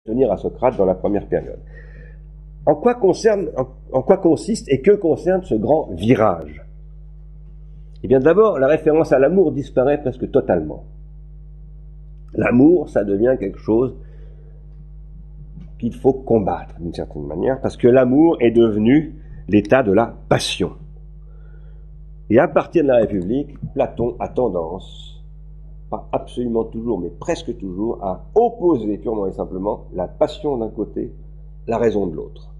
tenir à Socrate dans la première période. En quoi consiste et que concerne ce grand virage? Eh bien d'abord, la référence à l'amour disparaît presque totalement. L'amour, ça devient quelque chose qu'il faut combattre d'une certaine manière, parce que l'amour est devenu l'état de la passion. Et à partir de la République, Platon a tendance, pas absolument toujours, mais presque toujours, à opposer purement et simplement la passion d'un côté, la raison de l'autre.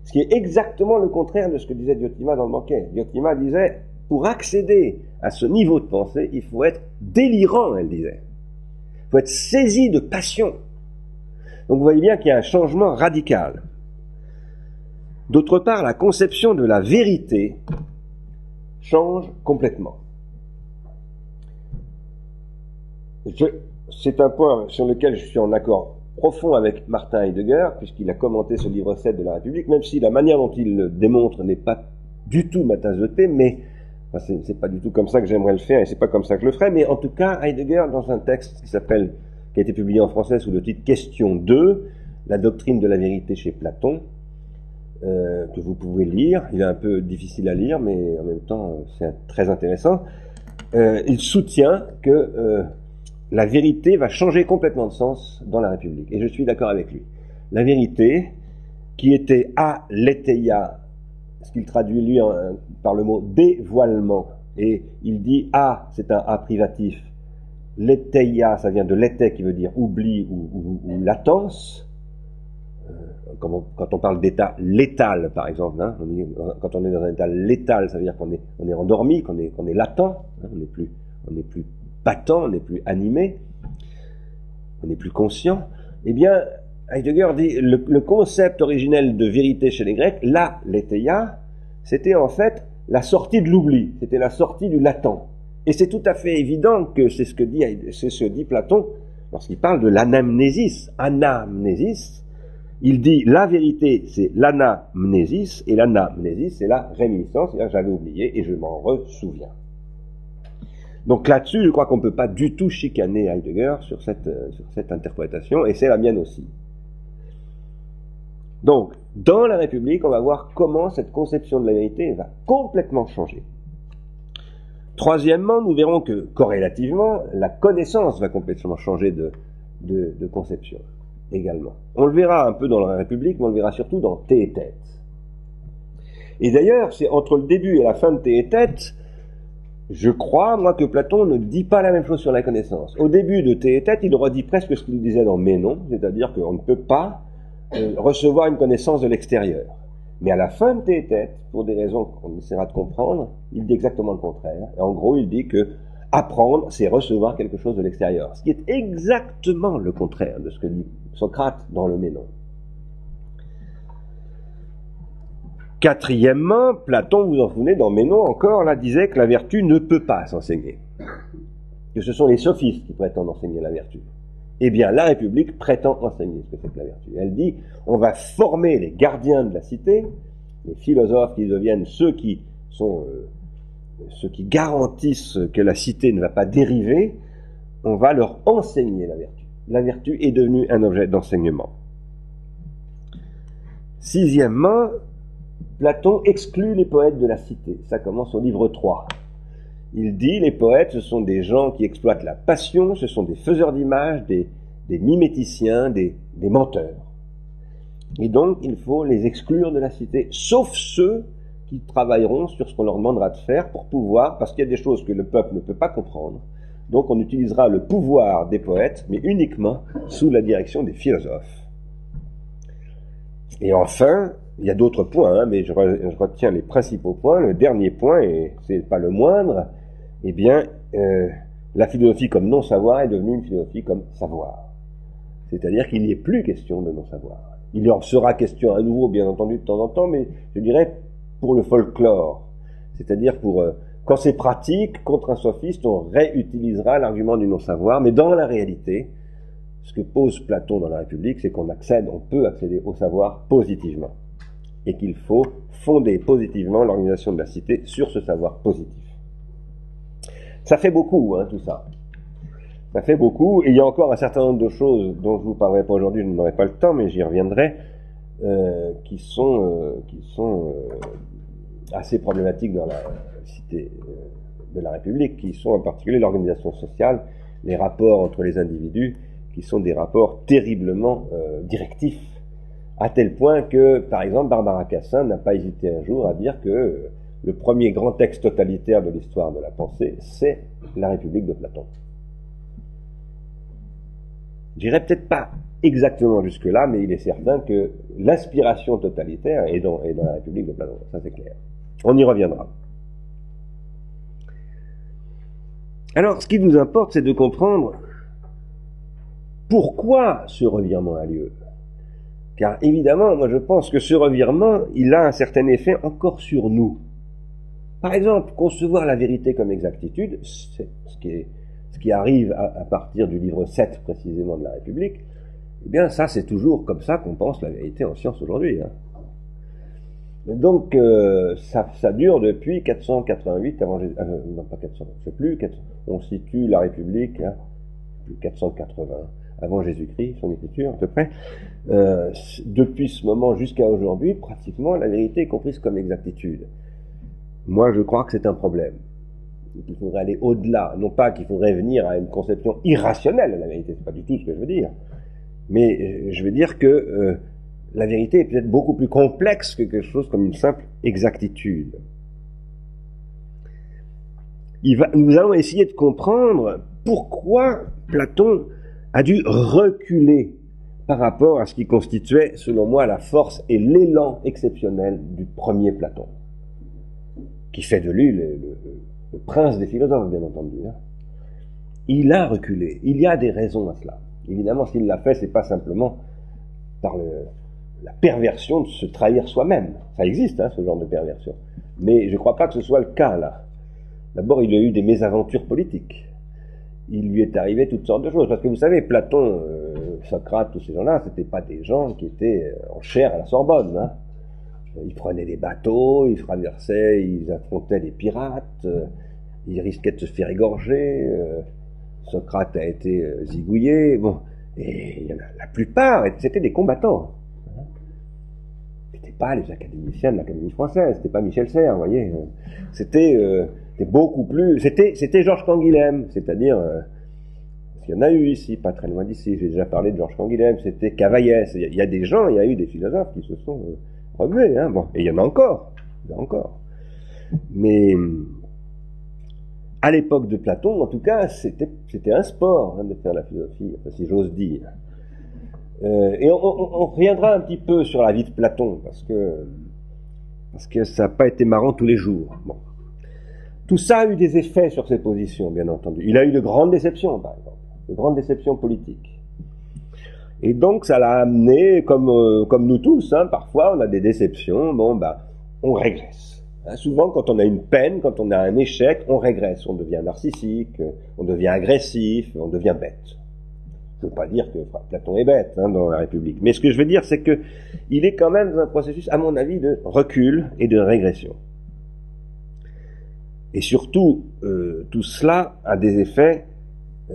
Ce qui est exactement le contraire de ce que disait Diotima dans le banquet. Diotima disait, pour accéder à ce niveau de pensée, il faut être délirant, elle disait. Il faut être saisi de passion. Donc vous voyez bien qu'il y a un changement radical. D'autre part, la conception de la vérité change complètement. C'est un point sur lequel je suis en accord profond avec Martin Heidegger, puisqu'il a commenté ce livre 7 de la République, même si la manière dont il le démontre n'est pas du tout ma tasse de thé, mais enfin, c'est pas du tout comme ça que j'aimerais le faire, et c'est pas comme ça que je le ferai, mais en tout cas, Heidegger, dans un texte qui a été publié en français sous le titre Question 2, la doctrine de la vérité chez Platon, que vous pouvez lire, il est un peu difficile à lire, mais en même temps, c'est très intéressant, il soutient que la vérité va changer complètement de sens dans la République. Et je suis d'accord avec lui. La vérité, qui était aletheia, ce qu'il traduit lui par le mot dévoilement, et il dit c'est un a privatif, letheia, ça vient de lethe qui veut dire oubli ou latence. Quand on parle d'état létal, par exemple, hein, quand on est dans un état létal, ça veut dire qu'on est endormi, qu'on est latent, hein, on n'est plus battant, on n'est plus animé, on n'est plus conscient. Eh bien, Heidegger dit, le concept originel de vérité chez les Grecs, la letheia, c'était en fait la sortie de l'oubli, c'était la sortie du latent. Et c'est tout à fait évident que c'est ce que dit Platon lorsqu'il parle de l'anamnésis. Anamnésis, il dit la vérité c'est l'anamnésis, et l'anamnésis c'est la réminiscence, c'est-à-dire j'avais oublié et je m'en ressouviens. Donc là-dessus, je crois qu'on ne peut pas du tout chicaner Heidegger sur cette interprétation, et c'est la mienne aussi. Donc, dans la République, on va voir comment cette conception de la vérité va complètement changer. Troisièmement, nous verrons que, corrélativement, la connaissance va complètement changer de conception, également. On le verra un peu dans la République, mais on le verra surtout dans Thé et Tête. Et d'ailleurs, c'est entre le début et la fin de Thé et Tête, je crois, moi, que Platon ne dit pas la même chose sur la connaissance. Au début de Thé et Tête, il redit presque ce qu'il disait dans Ménon, c'est-à-dire qu'on ne peut pas recevoir une connaissance de l'extérieur. Mais à la fin de Thé et Tête, pour des raisons qu'on essaiera de comprendre, il dit exactement le contraire. Et en gros, il dit que apprendre, c'est recevoir quelque chose de l'extérieur. Ce qui est exactement le contraire de ce que dit Socrate dans le Ménon. Quatrièmement, Platon, vous en souvenez, dans Ménon encore, là, disait que la vertu ne peut pas s'enseigner. Que ce sont les sophistes qui prétendent enseigner la vertu. Eh bien, la République prétend enseigner ce que c'est que la vertu. Elle dit, on va former les gardiens de la cité, les philosophes qui deviennent ceux qui garantissent que la cité ne va pas dériver, on va leur enseigner la vertu. La vertu est devenue un objet d'enseignement. Sixièmement, Platon exclut les poètes de la cité. Ça commence au livre 3. Il dit, les poètes, ce sont des gens qui exploitent la passion, ce sont des faiseurs d'images, des miméticiens, des menteurs. Et donc, il faut les exclure de la cité, sauf ceux qui travailleront sur ce qu'on leur demandera de faire pour pouvoir, parce qu'il y a des choses que le peuple ne peut pas comprendre. Donc, on utilisera le pouvoir des poètes, mais uniquement sous la direction des philosophes. Et enfin, il y a d'autres points, mais je retiens les principaux points. Le dernier point, et c'est pas le moindre, eh bien, la philosophie comme non-savoir est devenue une philosophie comme savoir. C'est-à-dire qu'il n'y est plus question de non-savoir. Il en sera question à nouveau, bien entendu, de temps en temps, mais je dirais pour le folklore. C'est-à-dire quand c'est pratique, contre un sophiste, on réutilisera l'argument du non-savoir, mais dans la réalité, ce que pose Platon dans la République, c'est on peut accéder au savoir positivement. Et qu'il faut fonder positivement l'organisation de la cité sur ce savoir positif. Ça fait beaucoup, tout ça. Ça fait beaucoup, et il y a encore un certain nombre de choses dont je vous parlerai pas aujourd'hui, je n'aurai pas le temps, mais j'y reviendrai, qui sont assez problématiques dans la cité de la République, qui sont en particulier l'organisation sociale, les rapports entre les individus, qui sont des rapports terriblement directifs, à tel point que, par exemple, Barbara Cassin n'a pas hésité un jour à dire que le premier grand texte totalitaire de l'histoire de la pensée, c'est la République de Platon. J'irai peut-être pas exactement jusque-là, mais il est certain que l'inspiration totalitaire est dans la République de Platon, ça c'est clair. On y reviendra. Alors, ce qui nous importe, c'est de comprendre pourquoi ce revirement a lieu. Car évidemment, moi je pense que ce revirement, il a un certain effet encore sur nous. Par exemple, concevoir la vérité comme exactitude, c'est ce qui arrive à partir du livre 7 précisément de la République, eh bien ça c'est toujours comme ça qu'on pense la vérité en science aujourd'hui. Hein. Donc ça dure depuis 488 avant Jésus, non pas 400, je sais plus, on situe la République, hein, 480 avant Jésus-Christ, son écriture à peu près. Depuis ce moment jusqu'à aujourd'hui, pratiquement la vérité est comprise comme exactitude. Moi je crois que c'est un problème. Qu'il faudrait aller au-delà, non pas qu'il faudrait venir à une conception irrationnelle de la vérité, c'est pas du tout ce que je veux dire, mais je veux dire que la vérité est peut-être beaucoup plus complexe que quelque chose comme une simple exactitude. Nous allons essayer de comprendre pourquoi Platon a dû reculer par rapport à ce qui constituait, selon moi, la force et l'élan exceptionnel du premier Platon, qui fait de lui le prince des philosophes, bien entendu. Hein. Il a reculé. Il y a des raisons à cela. Évidemment, s'il l'a fait, c'est pas simplement par la perversion de se trahir soi-même. Ça existe, hein, ce genre de perversion. Mais je ne crois pas que ce soit le cas, là. D'abord, il a eu des mésaventures politiques. Il lui est arrivé toutes sortes de choses. Parce que vous savez, Platon, Socrate, tous ces gens-là, c'était pas des gens qui étaient en chair à la Sorbonne, hein. Ils prenaient des bateaux, ils traversaient, ils affrontaient des pirates, ils risquaient de se faire égorger, Socrate a été zigouillé, bon, et il y en a, la plupart, c'était des combattants. C'était pas les académiciens de l'Académie française, c'était pas Michel Serres, vous voyez. C'était beaucoup plus, c'était Georges Canguilhem, c'est-à-dire, il y en a eu ici, pas très loin d'ici, j'ai déjà parlé de Georges Canguilhem, c'était Cavaillès, il y a des gens, il y a eu des philosophes qui se sont remués, hein, bon, et il y en a encore, mais à l'époque de Platon, en tout cas, c'était un sport, hein, de faire la philosophie, enfin, si j'ose dire. Et on reviendra un petit peu sur la vie de Platon, parce que ça n'a pas été marrant tous les jours. Bon. Tout ça a eu des effets sur ses positions, bien entendu. Il a eu de grandes déceptions, par exemple, de grandes déceptions politiques. Et donc ça l'a amené, comme nous tous, hein, parfois on a des déceptions, bon on régresse. Hein, souvent quand on a une peine, quand on a un échec, on régresse, on devient narcissique, on devient agressif, on devient bête. Je ne veux pas dire que Platon est bête, hein, dans la République, mais ce que je veux dire c'est que il est quand même dans un processus, à mon avis, de recul et de régression. Et surtout, tout cela a des effets,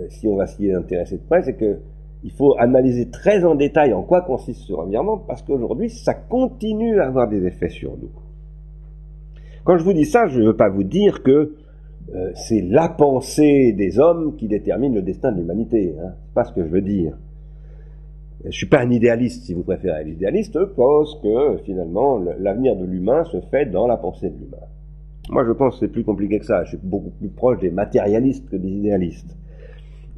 si on va s'y intéresser de près, c'est que il faut analyser très en détail en quoi consiste ce revirement, parce qu'aujourd'hui, ça continue à avoir des effets sur nous. Quand je vous dis ça, je ne veux pas vous dire que c'est la pensée des hommes qui détermine le destin de l'humanité. Hein. C'est pas ce que je veux dire. Je suis pas un idéaliste, si vous préférez. L'idéaliste pense que, finalement, l'avenir de l'humain se fait dans la pensée de l'humain. Moi, je pense que c'est plus compliqué que ça. Je suis beaucoup plus proche des matérialistes que des idéalistes.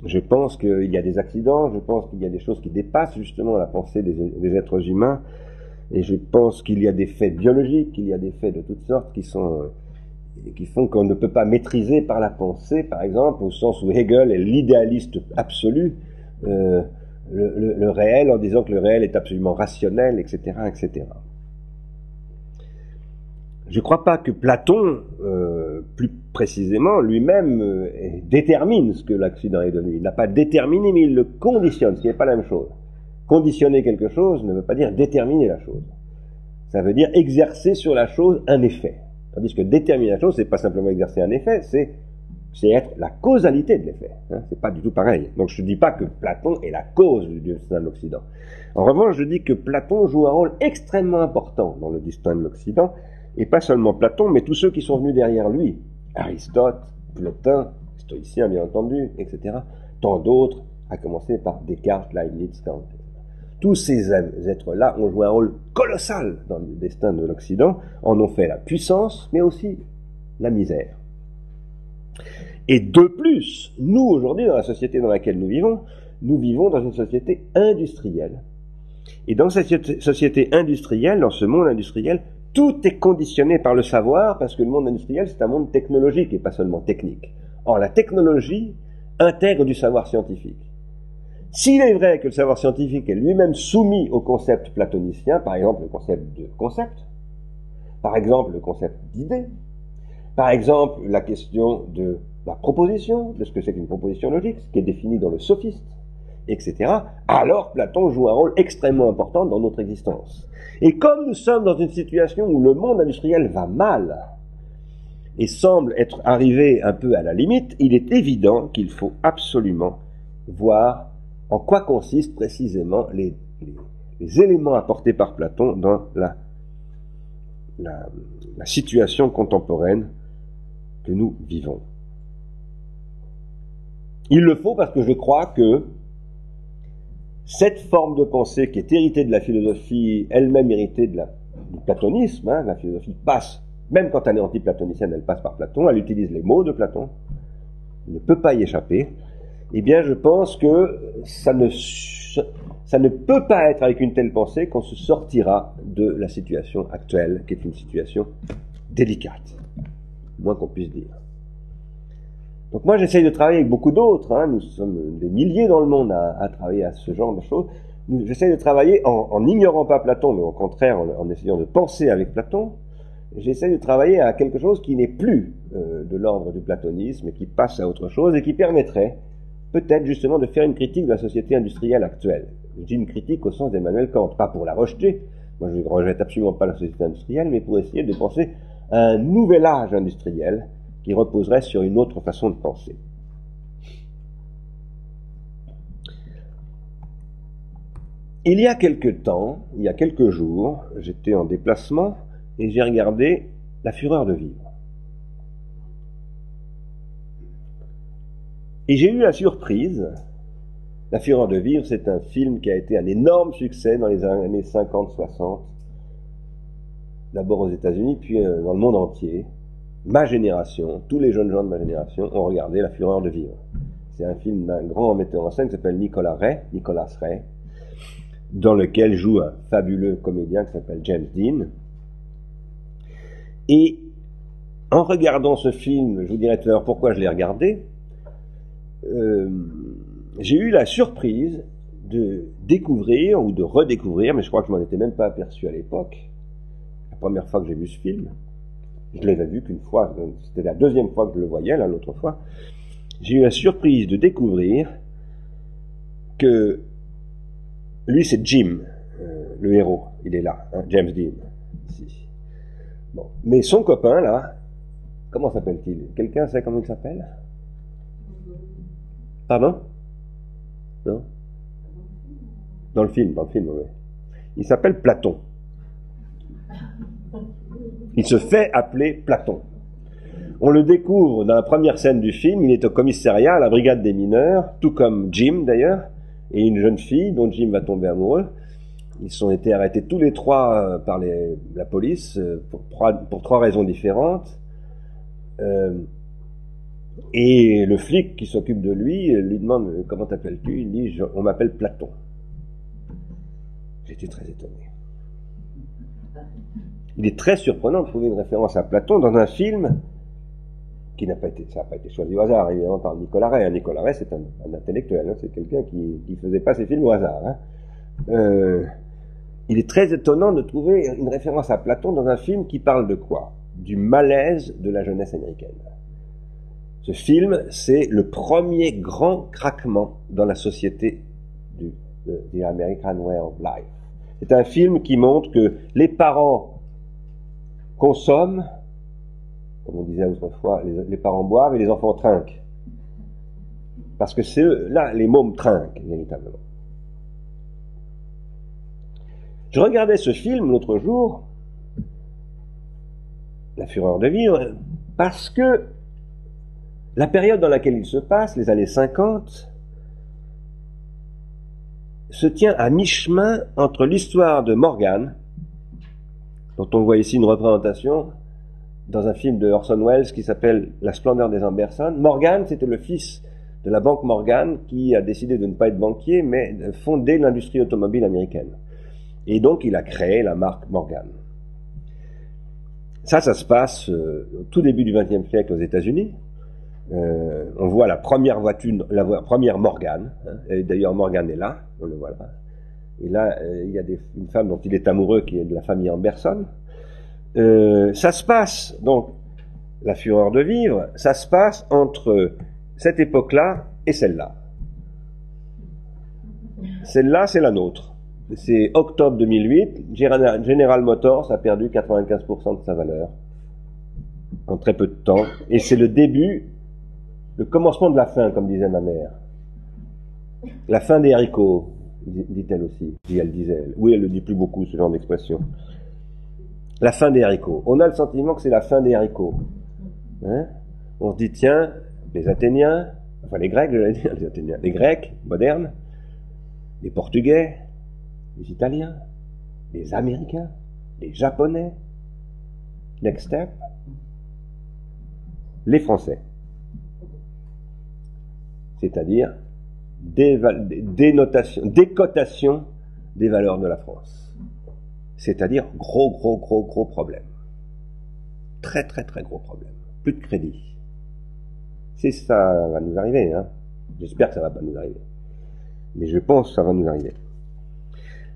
Je pense qu'il y a des accidents, je pense qu'il y a des choses qui dépassent justement la pensée des êtres humains, et je pense qu'il y a des faits biologiques, qu'il y a des faits de toutes sortes qui font qu'on ne peut pas maîtriser par la pensée, par exemple, au sens où Hegel est l'idéaliste absolu, le réel, en disant que le réel est absolument rationnel, etc., etc. Je ne crois pas que Platon, plus précisément, lui-même détermine ce que l'accident est devenu. Il n'a pas déterminé, mais il le conditionne, ce qui n'est pas la même chose. Conditionner quelque chose ne veut pas dire déterminer la chose. Ça veut dire exercer sur la chose un effet. Tandis que déterminer la chose, c'est pas simplement exercer un effet, c'est c'est être la causalité de l'effet. Hein, c'est pas du tout pareil. Donc je ne dis pas que Platon est la cause du destin de l'Occident. En revanche, je dis que Platon joue un rôle extrêmement important dans le destin de l'Occident, et pas seulement Platon, mais tous ceux qui sont venus derrière lui. Aristote, Plotin, stoïciens bien entendu, etc. Tant d'autres, à commencer par Descartes, Leibniz, Kant. Tous ces êtres-là ont joué un rôle colossal dans le destin de l'Occident, en ont fait la puissance, mais aussi la misère. Et de plus, nous aujourd'hui, dans la société dans laquelle nous vivons dans une société industrielle. Et dans cette société industrielle, dans ce monde industriel, tout est conditionné par le savoir, parce que le monde industriel, c'est un monde technologique et pas seulement technique. Or, la technologie intègre du savoir scientifique. S'il est vrai que le savoir scientifique est lui-même soumis au concept platonicien, par exemple le concept de concept, par exemple le concept d'idée, par exemple la question de la proposition, de ce que c'est qu'une proposition logique, ce qui est défini dans le sophiste, etc., alors Platon joue un rôle extrêmement important dans notre existence. Et comme nous sommes dans une situation où le monde industriel va mal et semble être arrivé un peu à la limite, il est évident qu'il faut absolument voir en quoi consistent précisément les éléments apportés par Platon dans la situation contemporaine que nous vivons. Il le faut parce que je crois que cette forme de pensée qui est héritée de la philosophie, elle-même héritée du platonisme, hein, la philosophie passe, même quand elle est anti-platonicienne, elle passe par Platon, elle utilise les mots de Platon, elle ne peut pas y échapper. Eh bien, je pense que ça ne peut pas être avec une telle pensée qu'on se sortira de la situation actuelle, qui est une situation délicate, moins qu'on puisse dire. Donc moi, j'essaye de travailler avec beaucoup d'autres, hein, nous sommes des milliers dans le monde à travailler à ce genre de choses. J'essaye de travailler en n'ignorant pas Platon, mais au contraire en essayant de penser avec Platon. J'essaie de travailler à quelque chose qui n'est plus de l'ordre du platonisme et qui passe à autre chose et qui permettrait peut-être justement de faire une critique de la société industrielle actuelle. Je dis une critique au sens d'Emmanuel Kant, pas pour la rejeter. Moi, je ne rejette absolument pas la société industrielle, mais pour essayer de penser à un nouvel âge industriel qui reposerait sur une autre façon de penser. Il y a quelque temps, il y a quelques jours, j'étais en déplacement et j'ai regardé La Fureur de vivre. Et j'ai eu la surprise, La Fureur de vivre, c'est un film qui a été un énorme succès dans les années 50-60, d'abord aux États-Unis, puis dans le monde entier. Ma génération, tous les jeunes gens de ma génération ont regardé La Fureur de vivre. C'est un film d'un grand metteur en scène qui s'appelle Nicolas Ray, dans lequel joue un fabuleux comédien qui s'appelle James Dean. Et en regardant ce film, je vous dirai tout à l'heure pourquoi je l'ai regardé, j'ai eu la surprise de découvrir ou de redécouvrir, mais je crois que je m'en étais même pas aperçu à l'époque, la première fois que j'ai vu ce film, je l'avais vu qu'une fois, c'était la deuxième fois que je le voyais, là, l'autre fois, j'ai eu la surprise de découvrir que lui c'est Jim, le héros, il est là, hein, James Dean, ici. Bon. Mais son copain là, comment s'appelle-t-il? Quelqu'un sait comment il s'appelle? Pardon? Non? Dans le film, oui. Il s'appelle Platon. Il se fait appeler Platon. On le découvre dans la première scène du film, il est au commissariat, à la brigade des mineurs, tout comme Jim d'ailleurs, et une jeune fille dont Jim va tomber amoureux. Ils ont été arrêtés tous les trois par la police pour trois raisons différentes. Et le flic qui s'occupe de lui demande « Comment t'appelles-tu » Il dit « On m'appelle Platon ». J'étais très étonné. Il est très surprenant de trouver une référence à Platon dans un film qui n'a pas été choisi au hasard, évidemment, par Nicolas Ray. Nicolas Ray, c'est un intellectuel, hein, c'est quelqu'un qui faisait pas ses films au hasard. Hein. Il est très étonnant de trouver une référence à Platon dans un film qui parle de quoi? Du malaise de la jeunesse américaine. Ce film, c'est le premier grand craquement dans la société the American Way of Life. C'est un film qui montre que les parents consomment Comme on disait autrefois, les parents boivent et les enfants trinquent. Parce que c'est eux, là, les mômes trinquent, véritablement. Je regardais ce film l'autre jour, La fureur de vivre, parce que la période dans laquelle il se passe, les années 50, se tient à mi-chemin entre l'histoire de Morgan, dont on voit ici une représentation dans un film de Orson Welles qui s'appelle La splendeur des Amberson. Morgan, c'était le fils de la banque Morgan qui a décidé de ne pas être banquier, mais de fonder l'industrie automobile américaine. Et donc, il a créé la marque Morgan. Ça se passe au tout début du XXe siècle aux États-Unis. On voit la première voiture, la première Morgan. Hein, et d'ailleurs, Morgan est là, on le voit là. Et là, il y a une femme dont il est amoureux qui est de la famille Amberson. Ça se passe, donc, la fureur de vivre, ça se passe entre cette époque-là et celle-là. Celle-là, c'est la nôtre. C'est octobre 2008, General Motors a perdu 95% de sa valeur en très peu de temps. Et c'est le début, le commencement de la fin, comme disait ma mère. La fin des haricots, dit-elle aussi. Elle disait. Oui, elle le dit plus beaucoup, ce genre d'expression. La fin des haricots. On a le sentiment que c'est la fin des haricots. Hein? On se dit, tiens, les Athéniens, enfin les Grecs, je vais dire, les Athéniens, les Grecs modernes, les Portugais, les Italiens, les Américains, les Japonais, next step, les Français. C'est-à-dire décotation des valeurs de la France. C'est-à-dire gros problème. Très gros problème. Plus de crédit. Si ça va nous arriver, hein. J'espère que ça va pas nous arriver. Mais je pense que ça va nous arriver.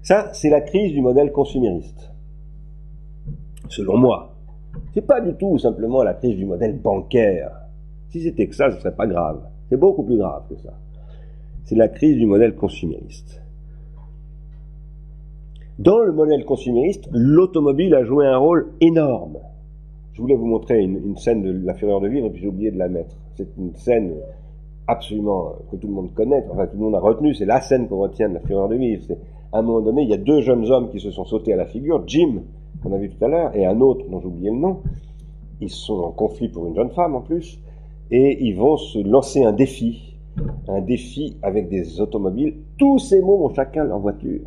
Ça, c'est la crise du modèle consumériste. Selon moi. C'est pas du tout simplement la crise du modèle bancaire. Si c'était que ça, ce serait pas grave. C'est beaucoup plus grave que ça. C'est la crise du modèle consumériste. Dans le modèle consumériste, l'automobile a joué un rôle énorme. Je voulais vous montrer une scène de La fureur de vivre, et puis j'ai oublié de la mettre. C'est une scène absolument que tout le monde connaît, enfin tout le monde a retenu, c'est la scène qu'on retient de La fureur de vivre. C'est, à un moment donné, il y a deux jeunes hommes qui se sont sautés à la figure, Jim, qu'on a vu tout à l'heure, et un autre dont j'ai oublié le nom. Ils sont en conflit pour une jeune femme en plus, et ils vont se lancer un défi avec des automobiles. Tous ces mômes ont chacun leur voiture.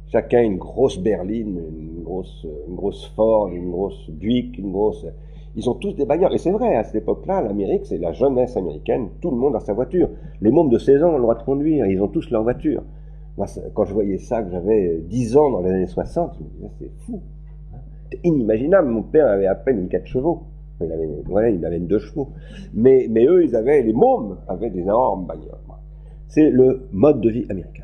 Chacun une grosse berline, une grosse Ford, une grosse Buick, Ils ont tous des bagnoles. Et c'est vrai, à cette époque-là, l'Amérique, c'est la jeunesse américaine. Tout le monde a sa voiture. Les mômes de 16 ans ont le droit de conduire. Ils ont tous leur voiture. Moi, quand je voyais ça, que j'avais 10 ans dans les années 60, je me disais, c'est fou. C'est inimaginable. Mon père avait à peine une 4 chevaux. Il avait une 2 chevaux. Mais eux, les mômes avaient des énormes bagnoles. C'est le mode de vie américain.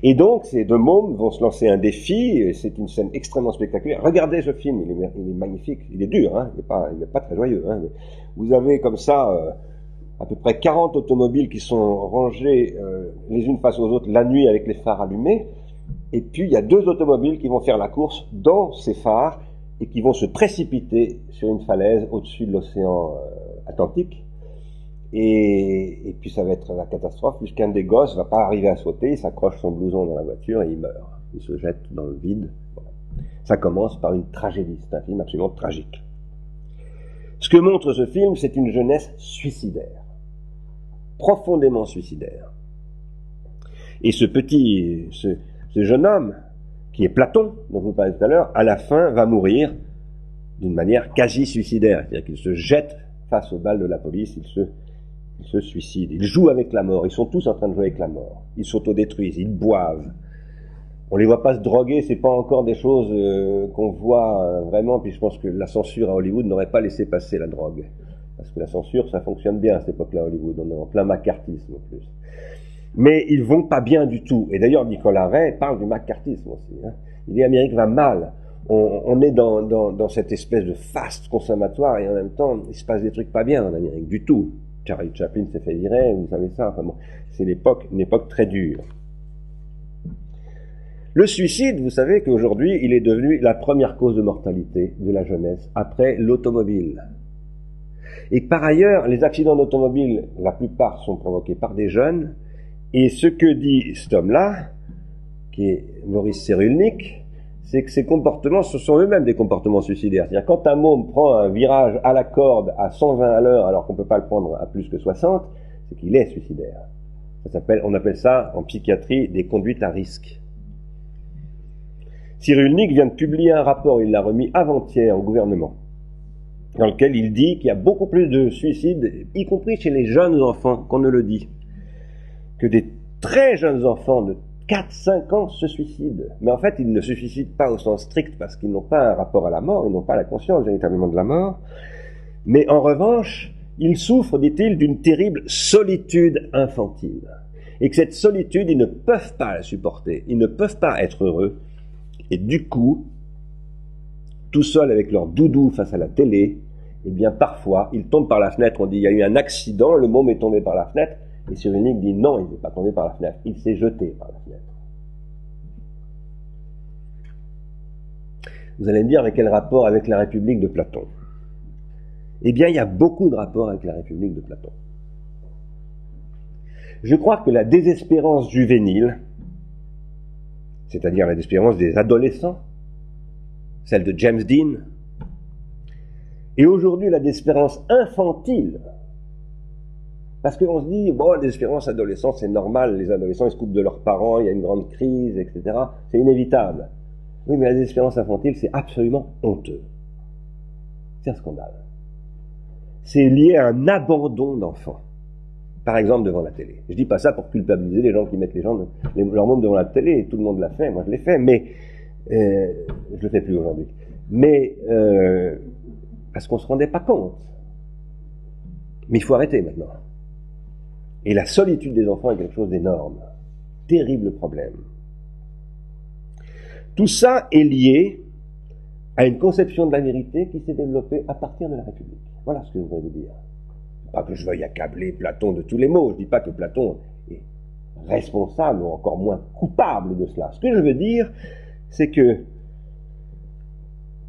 Et donc, ces deux mômes vont se lancer un défi, et c'est une scène extrêmement spectaculaire. Regardez ce film, il est magnifique, il est dur, hein, il n'est pas très joyeux. Hein, vous avez comme ça à peu près 40 automobiles qui sont rangées les unes face aux autres la nuit avec les phares allumés, et puis il y a deux automobiles qui vont faire la course dans ces phares, et qui vont se précipiter sur une falaise au-dessus de l'océan Atlantique. Et puis ça va être la catastrophe, puisqu'un des gosses va pas arriver à sauter, il s'accroche son blouson dans la voiture et il meurt. Il se jette dans le vide. Voilà. Ça commence par une tragédie, c'est un film absolument tragique. Ce que montre ce film, c'est une jeunesse suicidaire. Profondément suicidaire. Et ce jeune homme, qui est Platon, dont je vous parlais tout à l'heure, à la fin va mourir d'une manière quasi suicidaire. C'est-à-dire qu'il se jette face aux balles de la police, il se suicide. Ils jouent avec la mort. Ils sont tous en train de jouer avec la mort. Ils s'autodétruisent. Ils boivent. On les voit pas se droguer. C'est pas encore des choses qu'on voit vraiment. Puis je pense que la censure à Hollywood n'aurait pas laissé passer la drogue. Parce que la censure, ça fonctionne bien à cette époque-là à Hollywood. On est en plein macartisme en plus. Mais ils vont pas bien du tout. Et d'ailleurs, Nicolas Ray parle du macartisme aussi. Hein. Il dit l'Amérique va mal. On est dans cette espèce de faste consommatoire et en même temps, il se passe des trucs pas bien en Amérique du tout. Charlie Chaplin s'est fait virer, vous savez ça. Enfin bon, c'est une époque très dure. Le suicide, vous savez qu'aujourd'hui, il est devenu la première cause de mortalité de la jeunesse, après l'automobile. Et par ailleurs, les accidents d'automobile, la plupart sont provoqués par des jeunes, et ce que dit cet homme-là, qui est Maurice Cyrulnik, c'est que ces comportements, ce sont eux-mêmes des comportements suicidaires. C'est-à-dire, quand un môme prend un virage à la corde à 120 à l'heure, alors qu'on ne peut pas le prendre à plus que 60, c'est qu'il est suicidaire. On appelle ça, en psychiatrie, des conduites à risque. Cyrulnik vient de publier un rapport, il l'a remis avant-hier au gouvernement, dans lequel il dit qu'il y a beaucoup plus de suicides, y compris chez les jeunes enfants, qu'on ne le dit, que des très jeunes enfants de 4-5 ans se suicident. Mais en fait, ils ne se suicident pas au sens strict parce qu'ils n'ont pas un rapport à la mort, ils n'ont pas la conscience véritablement de la mort. Mais en revanche, ils souffrent, dit-il, d'une terrible solitude infantile. Et que cette solitude, ils ne peuvent pas la supporter, ils ne peuvent pas être heureux. Et du coup, tout seuls avec leur doudou face à la télé, eh bien parfois, ils tombent par la fenêtre, on dit il y a eu un accident, le môme est tombé par la fenêtre, et Cyrulnik dit non, il n'est pas tombé par la fenêtre, il s'est jeté par la fenêtre. Vous allez me dire, avec quel rapport avec la République de Platon? Eh bien, il y a beaucoup de rapports avec la République de Platon. Je crois que la désespérance juvénile, c'est-à-dire la désespérance des adolescents, celle de James Dean, et aujourd'hui la désespérance infantile, parce qu'on se dit, bon, la désespérance adolescente, c'est normal, les adolescents, ils se coupent de leurs parents, il y a une grande crise, etc., c'est inévitable. Oui, mais la désespérance infantile, c'est absolument honteux. C'est un scandale. C'est lié à un abandon d'enfants. Par exemple, devant la télé. Je dis pas ça pour culpabiliser les gens qui mettent leur monde devant la télé, tout le monde l'a fait, moi je l'ai fait, mais je le fais plus aujourd'hui. Mais parce qu'on se rendait pas compte. Mais il faut arrêter maintenant. Et la solitude des enfants est quelque chose d'énorme. Terrible problème. Tout ça est lié à une conception de la vérité qui s'est développée à partir de la République. Voilà ce que je voudrais vous dire. Pas que je veuille accabler Platon de tous les maux, je dis pas que Platon est responsable ou encore moins coupable de cela. Ce que je veux dire, c'est que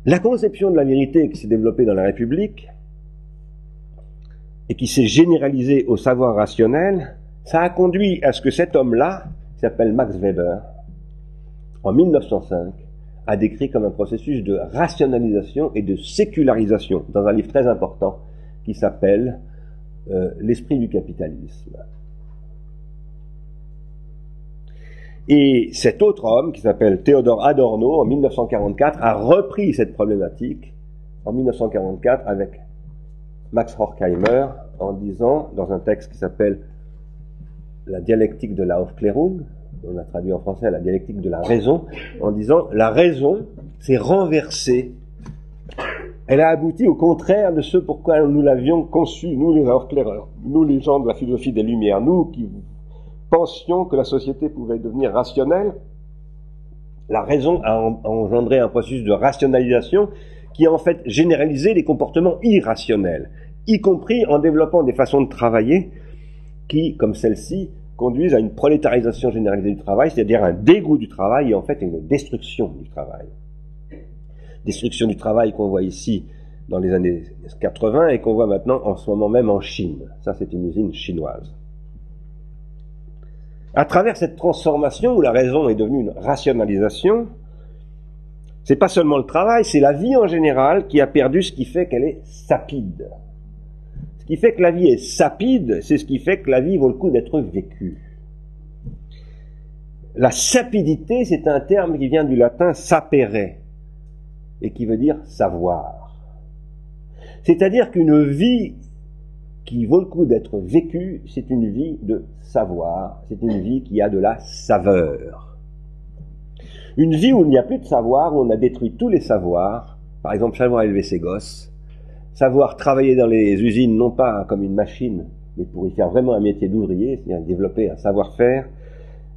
la conception de la vérité qui s'est développée dans la République et qui s'est généralisée au savoir rationnel, ça a conduit à ce que cet homme-là, qui s'appelle Max Weber, en 1905, a décrit comme un processus de rationalisation et de sécularisation dans un livre très important qui s'appelle L'esprit du capitalisme. Et cet autre homme, qui s'appelle Theodor Adorno, en 1944, a repris cette problématique, en 1944, avec Max Horkheimer, en disant, dans un texte qui s'appelle La dialectique de la Aufklärung, on a traduit en français la dialectique de la raison, en disant, la raison s'est renversée. Elle a abouti au contraire de ce pourquoi nous l'avions conçu, nous les Aufklärers, nous les gens de la philosophie des Lumières, nous qui pensions que la société pouvait devenir rationnelle. La raison a engendré un processus de rationalisation qui a en fait généralisé les comportements irrationnels, y compris en développant des façons de travailler qui, comme celle-ci, conduisent à une prolétarisation généralisée du travail, c'est-à-dire un dégoût du travail et en fait une destruction du travail. Destruction du travail qu'on voit ici dans les années 80 et qu'on voit maintenant en ce moment même en Chine. Ça, c'est une usine chinoise. À travers cette transformation où la raison est devenue une rationalisation, c'est pas seulement le travail, c'est la vie en général qui a perdu ce qui fait qu'elle est sapide. Ce qui fait que la vie est sapide, c'est ce qui fait que la vie vaut le coup d'être vécue. La sapidité, c'est un terme qui vient du latin sapere, et qui veut dire savoir. C'est-à-dire qu'une vie qui vaut le coup d'être vécue, c'est une vie de savoir, c'est une vie qui a de la saveur. Une vie où il n'y a plus de savoir, où on a détruit tous les savoirs, par exemple savoir élever ses gosses, savoir travailler dans les usines non pas comme une machine, mais pour y faire vraiment un métier d'ouvrier, c'est-à-dire développer un savoir-faire,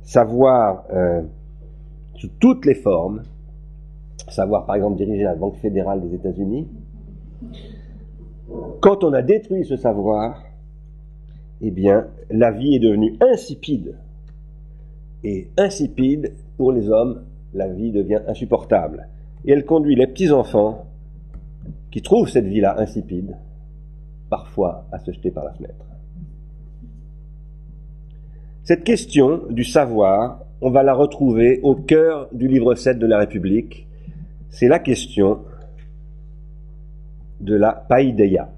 savoir sous toutes les formes, savoir par exemple diriger la Banque fédérale des États-Unis. Quand on a détruit ce savoir, eh bien, la vie est devenue insipide. Et insipide, pour les hommes, la vie devient insupportable. Et elle conduit les petits-enfants, qui trouvent cette vie-là insipide, parfois à se jeter par la fenêtre. Cette question du savoir, on va la retrouver au cœur du livre 7 de la République. C'est la question de la paideia.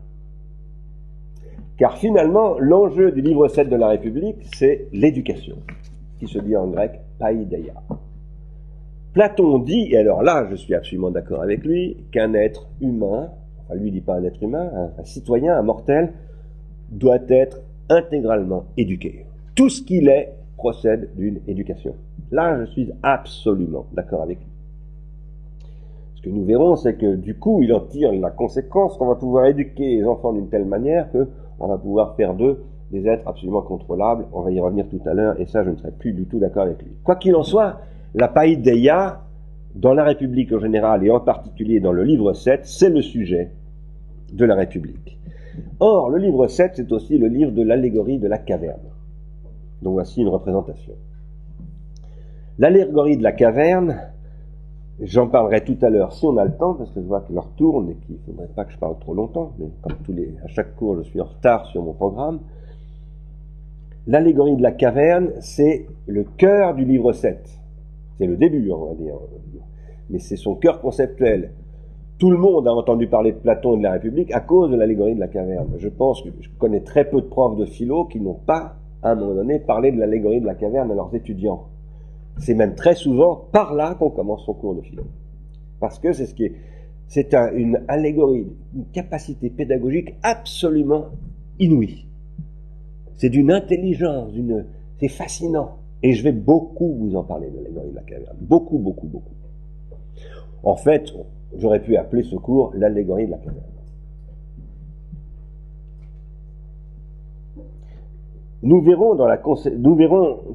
Car finalement, l'enjeu du livre 7 de la République, c'est l'éducation, qui se dit en grec paideia. Platon dit, et alors là, je suis absolument d'accord avec lui, qu'un être humain, enfin lui dit pas un être humain, un citoyen, un mortel, doit être intégralement éduqué. Tout ce qu'il est procède d'une éducation. Là, je suis absolument d'accord avec lui. Ce que nous verrons, c'est que du coup, il en tire la conséquence qu'on va pouvoir éduquer les enfants d'une telle manière qu'on va pouvoir faire d'eux des êtres absolument contrôlables. On va y revenir tout à l'heure, et ça, je ne serai plus du tout d'accord avec lui. Quoi qu'il en soit, la paideia, dans la République en général, et en particulier dans le livre 7, c'est le sujet de la République. Or, le livre 7, c'est aussi le livre de l'allégorie de la caverne. Donc voici une représentation. L'allégorie de la caverne, j'en parlerai tout à l'heure si on a le temps, parce que je vois que l'heure tourne et qu'il ne faudrait pas que je parle trop longtemps, mais comme à chaque cours, je suis en retard sur mon programme. L'allégorie de la caverne, c'est le cœur du livre 7. C'est le début, on va dire. Mais c'est son cœur conceptuel. Tout le monde a entendu parler de Platon et de la République à cause de l'allégorie de la caverne. Je pense que je connais très peu de profs de philo qui n'ont pas, à un moment donné, parlé de l'allégorie de la caverne à leurs étudiants. C'est même très souvent par là qu'on commence son cours de philo. Parce que c'est une allégorie, une capacité pédagogique absolument inouïe. C'est d'une intelligence, c'est fascinant. Et je vais beaucoup vous en parler de l'allégorie de la caverne. Beaucoup, beaucoup, beaucoup. En fait, j'aurais pu appeler ce cours l'allégorie de la caverne. Nous verrons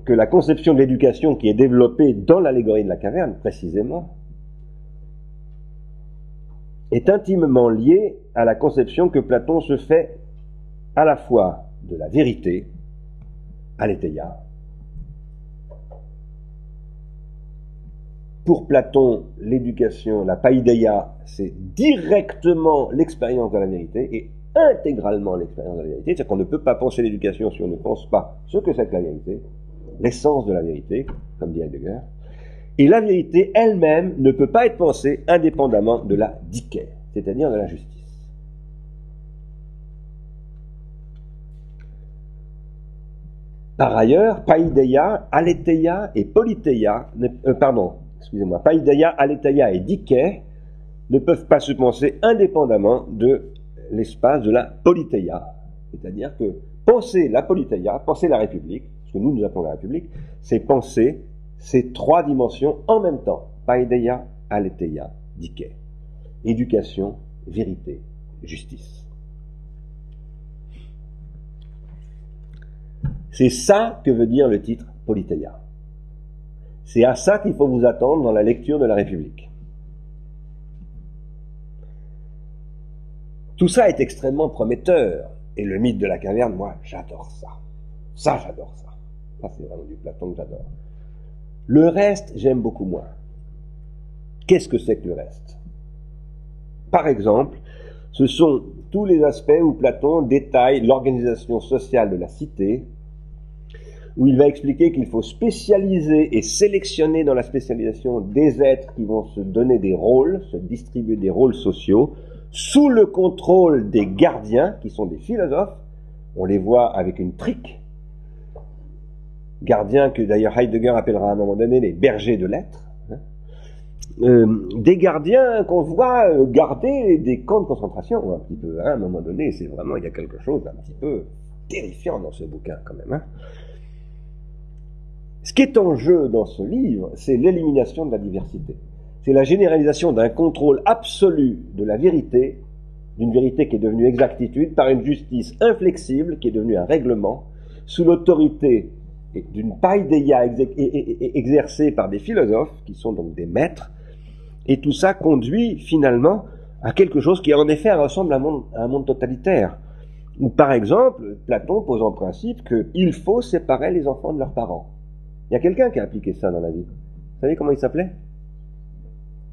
que la conception de l'éducation qui est développée dans l'allégorie de la caverne, précisément, est intimement liée à la conception que Platon se fait à la fois de la vérité, aletheia. Pour Platon, l'éducation, la paideia, c'est directement l'expérience de la vérité et intégralement l'expérience de la vérité. C'est-à-dire qu'on ne peut pas penser l'éducation si on ne pense pas ce que c'est que la vérité, l'essence de la vérité, comme dit Heidegger. Et la vérité elle-même ne peut pas être pensée indépendamment de la dikē, c'est-à-dire de la justice. Par ailleurs, paideia, aletheia et politeia, paideia, aletheia et dikē ne peuvent pas se penser indépendamment de l'espace de la politeia. C'est-à-dire que penser la politeia, penser la République, ce que nous appelons la République, c'est penser ces trois dimensions en même temps. Paideia, aletheia, dikē. Éducation, vérité, justice. C'est ça que veut dire le titre Politeia. C'est à ça qu'il faut vous attendre dans la lecture de la République. Tout ça est extrêmement prometteur. Et le mythe de la caverne, moi, j'adore ça. Ça, j'adore ça. Ça, c'est vraiment du Platon que j'adore. Le reste, j'aime beaucoup moins. Qu'est-ce que c'est que le reste? Par exemple, ce sont tous les aspects où Platon détaille l'organisation sociale de la cité, où il va expliquer qu'il faut spécialiser et sélectionner dans la spécialisation des êtres qui vont se donner des rôles, se distribuer des rôles sociaux, sous le contrôle des gardiens, qui sont des philosophes. On les voit avec une trique. Gardiens que d'ailleurs Heidegger appellera à un moment donné les bergers de l'être. Des gardiens qu'on voit garder des camps de concentration, un petit peu, à un moment donné, c'est vraiment, il y a quelque chose d'un petit peu terrifiant dans ce bouquin quand même. Ce qui est en jeu dans ce livre, c'est l'élimination de la diversité. C'est la généralisation d'un contrôle absolu de la vérité, d'une vérité qui est devenue exactitude, par une justice inflexible qui est devenue un règlement, sous l'autorité d'une paideia exercée par des philosophes, qui sont donc des maîtres, et tout ça conduit finalement à quelque chose qui en effet ressemble à un monde totalitaire, où par exemple, Platon pose en principe qu'il faut séparer les enfants de leurs parents. Il y a quelqu'un qui a appliqué ça dans la vie. Vous savez comment il s'appelait ?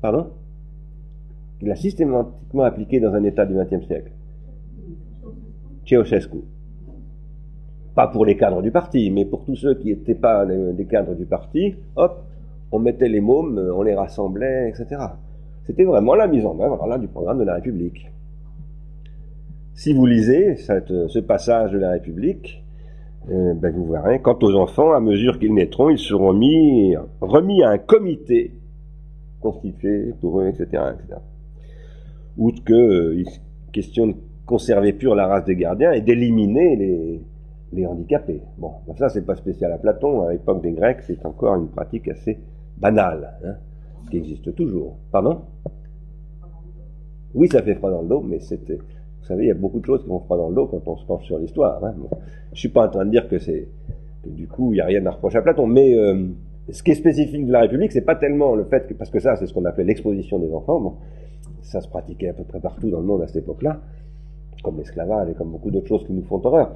Pardon? Il l'a systématiquement appliqué dans un État du XXe siècle. Ceausescu. Pas pour les cadres du parti, mais pour tous ceux qui n'étaient pas des cadres du parti, hop, on mettait les mômes, on les rassemblait, etc. C'était vraiment la mise en œuvre là, du programme de la République. Si vous lisez ce passage de la République, vous verrez, quant aux enfants, à mesure qu'ils naîtront, ils seront remis à un comité constitué pour eux, etc. etc. Outre que, question de conserver pure la race des gardiens et d'éliminer les handicapés. Bon, ça c'est pas spécial à Platon, à l'époque des Grecs, c'est encore une pratique assez banale, hein, qui existe toujours. Pardon? Oui, ça fait froid dans le dos, mais c'était... Vous savez, il y a beaucoup de choses qui font froid dans le dos quand on se penche sur l'histoire. Hein. Bon, je suis pas en train de dire que du coup, il n'y a rien à reprocher à Platon, mais ce qui est spécifique de la République, c'est pas tellement le fait que, parce que ça, c'est ce qu'on appelait l'exposition des enfants, bon, ça se pratiquait à peu près partout dans le monde à cette époque-là, comme l'esclavage et comme beaucoup d'autres choses qui nous font horreur.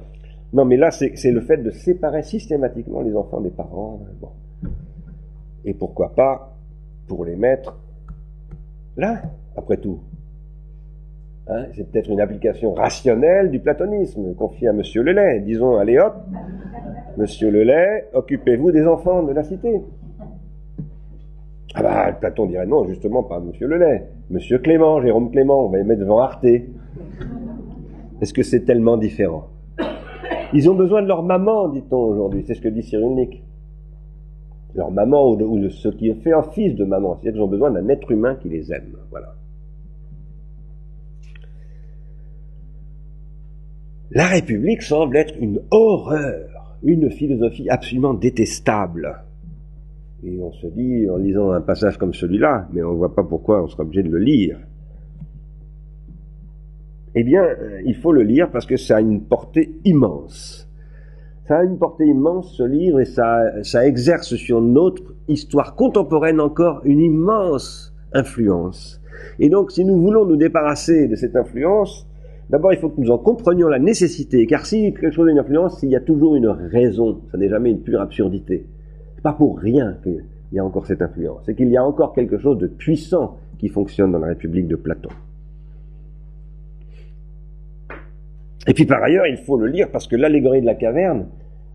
Non, mais là, c'est le fait de séparer systématiquement les enfants des parents. Bon. Et pourquoi pas, pour les mettre là, après tout. Hein, c'est peut-être une application rationnelle du platonisme, confiée à Monsieur Lelay. Disons, allez hop, Monsieur Lelay, occupez-vous des enfants de la cité. Ah bah, Platon dirait non, justement, pas Monsieur Lelay. Monsieur Clément, Jérôme Clément, on va les mettre devant Arte. Est-ce que c'est tellement différent? Ils ont besoin de leur maman, dit-on aujourd'hui. C'est ce que dit Cyrulnik. Leur maman ou de ce qui fait office de maman. C'est-à-dire qu'ils ont besoin d'un être humain qui les aime. Voilà. La République semble être une horreur, une philosophie absolument détestable. Et on se dit, en lisant un passage comme celui-là, mais on ne voit pas pourquoi on sera obligé de le lire. Eh bien, il faut le lire parce que ça a une portée immense. Ça a une portée immense, ce livre, et ça exerce sur notre histoire contemporaine encore une immense influence. Et donc, si nous voulons nous débarrasser de cette influence, d'abord, il faut que nous en comprenions la nécessité, car si quelque chose a une influence, il y a toujours une raison, ça n'est jamais une pure absurdité. C'est pas pour rien qu'il y a encore cette influence, c'est qu'il y a encore quelque chose de puissant qui fonctionne dans la République de Platon. Et puis par ailleurs, il faut le lire parce que l'allégorie de la caverne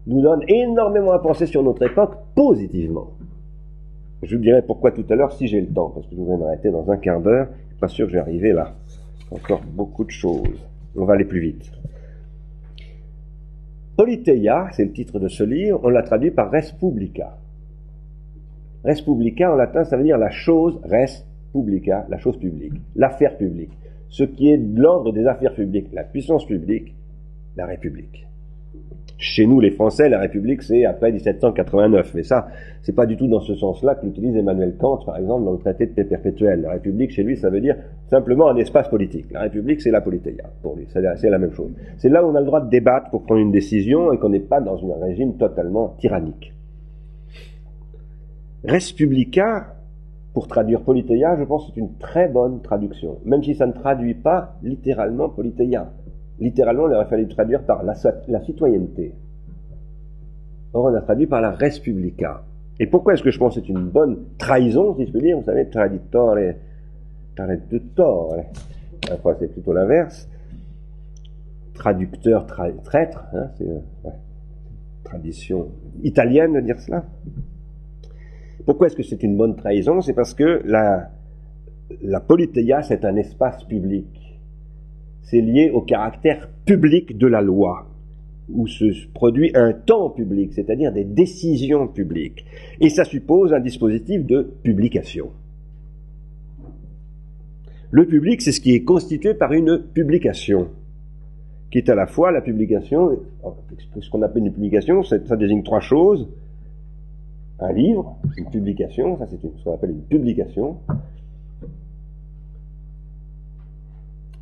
nous donne énormément à penser sur notre époque positivement. Je vous dirai pourquoi tout à l'heure si j'ai le temps, parce que je voudrais m'arrêter dans un quart d'heure, je suis pas sûr que je vais arriver là. Encore beaucoup de choses. On va aller plus vite. Politeia, c'est le titre de ce livre, on l'a traduit par res publica. Res publica en latin, ça veut dire la chose, res publica, la chose publique, l'affaire publique. Ce qui est de l'ordre des affaires publiques, la puissance publique, la République. Chez nous, les Français, la République, c'est après 1789. Mais ça, c'est pas du tout dans ce sens-là que l'utilise Emmanuel Kant, par exemple, dans le traité de paix perpétuelle. La République, chez lui, ça veut dire simplement un espace politique. La République, c'est la politeia, pour lui. C'est la même chose. C'est là où on a le droit de débattre pour prendre une décision et qu'on n'est pas dans un régime totalement tyrannique. Res publica, pour traduire politeia, je pense que c'est une très bonne traduction, même si ça ne traduit pas littéralement politeia. Littéralement, il aurait fallu traduire par la citoyenneté. Or, on a traduit par la res publica. Et pourquoi est-ce que je pense que c'est une bonne trahison, si je peux dire? Vous savez, traditore, enfin, c'est plutôt l'inverse. Traducteur, traître, hein, c'est tradition italienne de dire cela. Pourquoi est-ce que c'est une bonne trahison? C'est parce que la politeia, c'est un espace public. C'est lié au caractère public de la loi, où se produit un temps public, c'est-à-dire des décisions publiques. Et ça suppose un dispositif de publication. Le public, c'est ce qui est constitué par une publication, qui est à la fois la publication, ce qu'on appelle une publication, ça désigne trois choses. Un livre, une publication, ça c'est ce qu'on appelle une publication.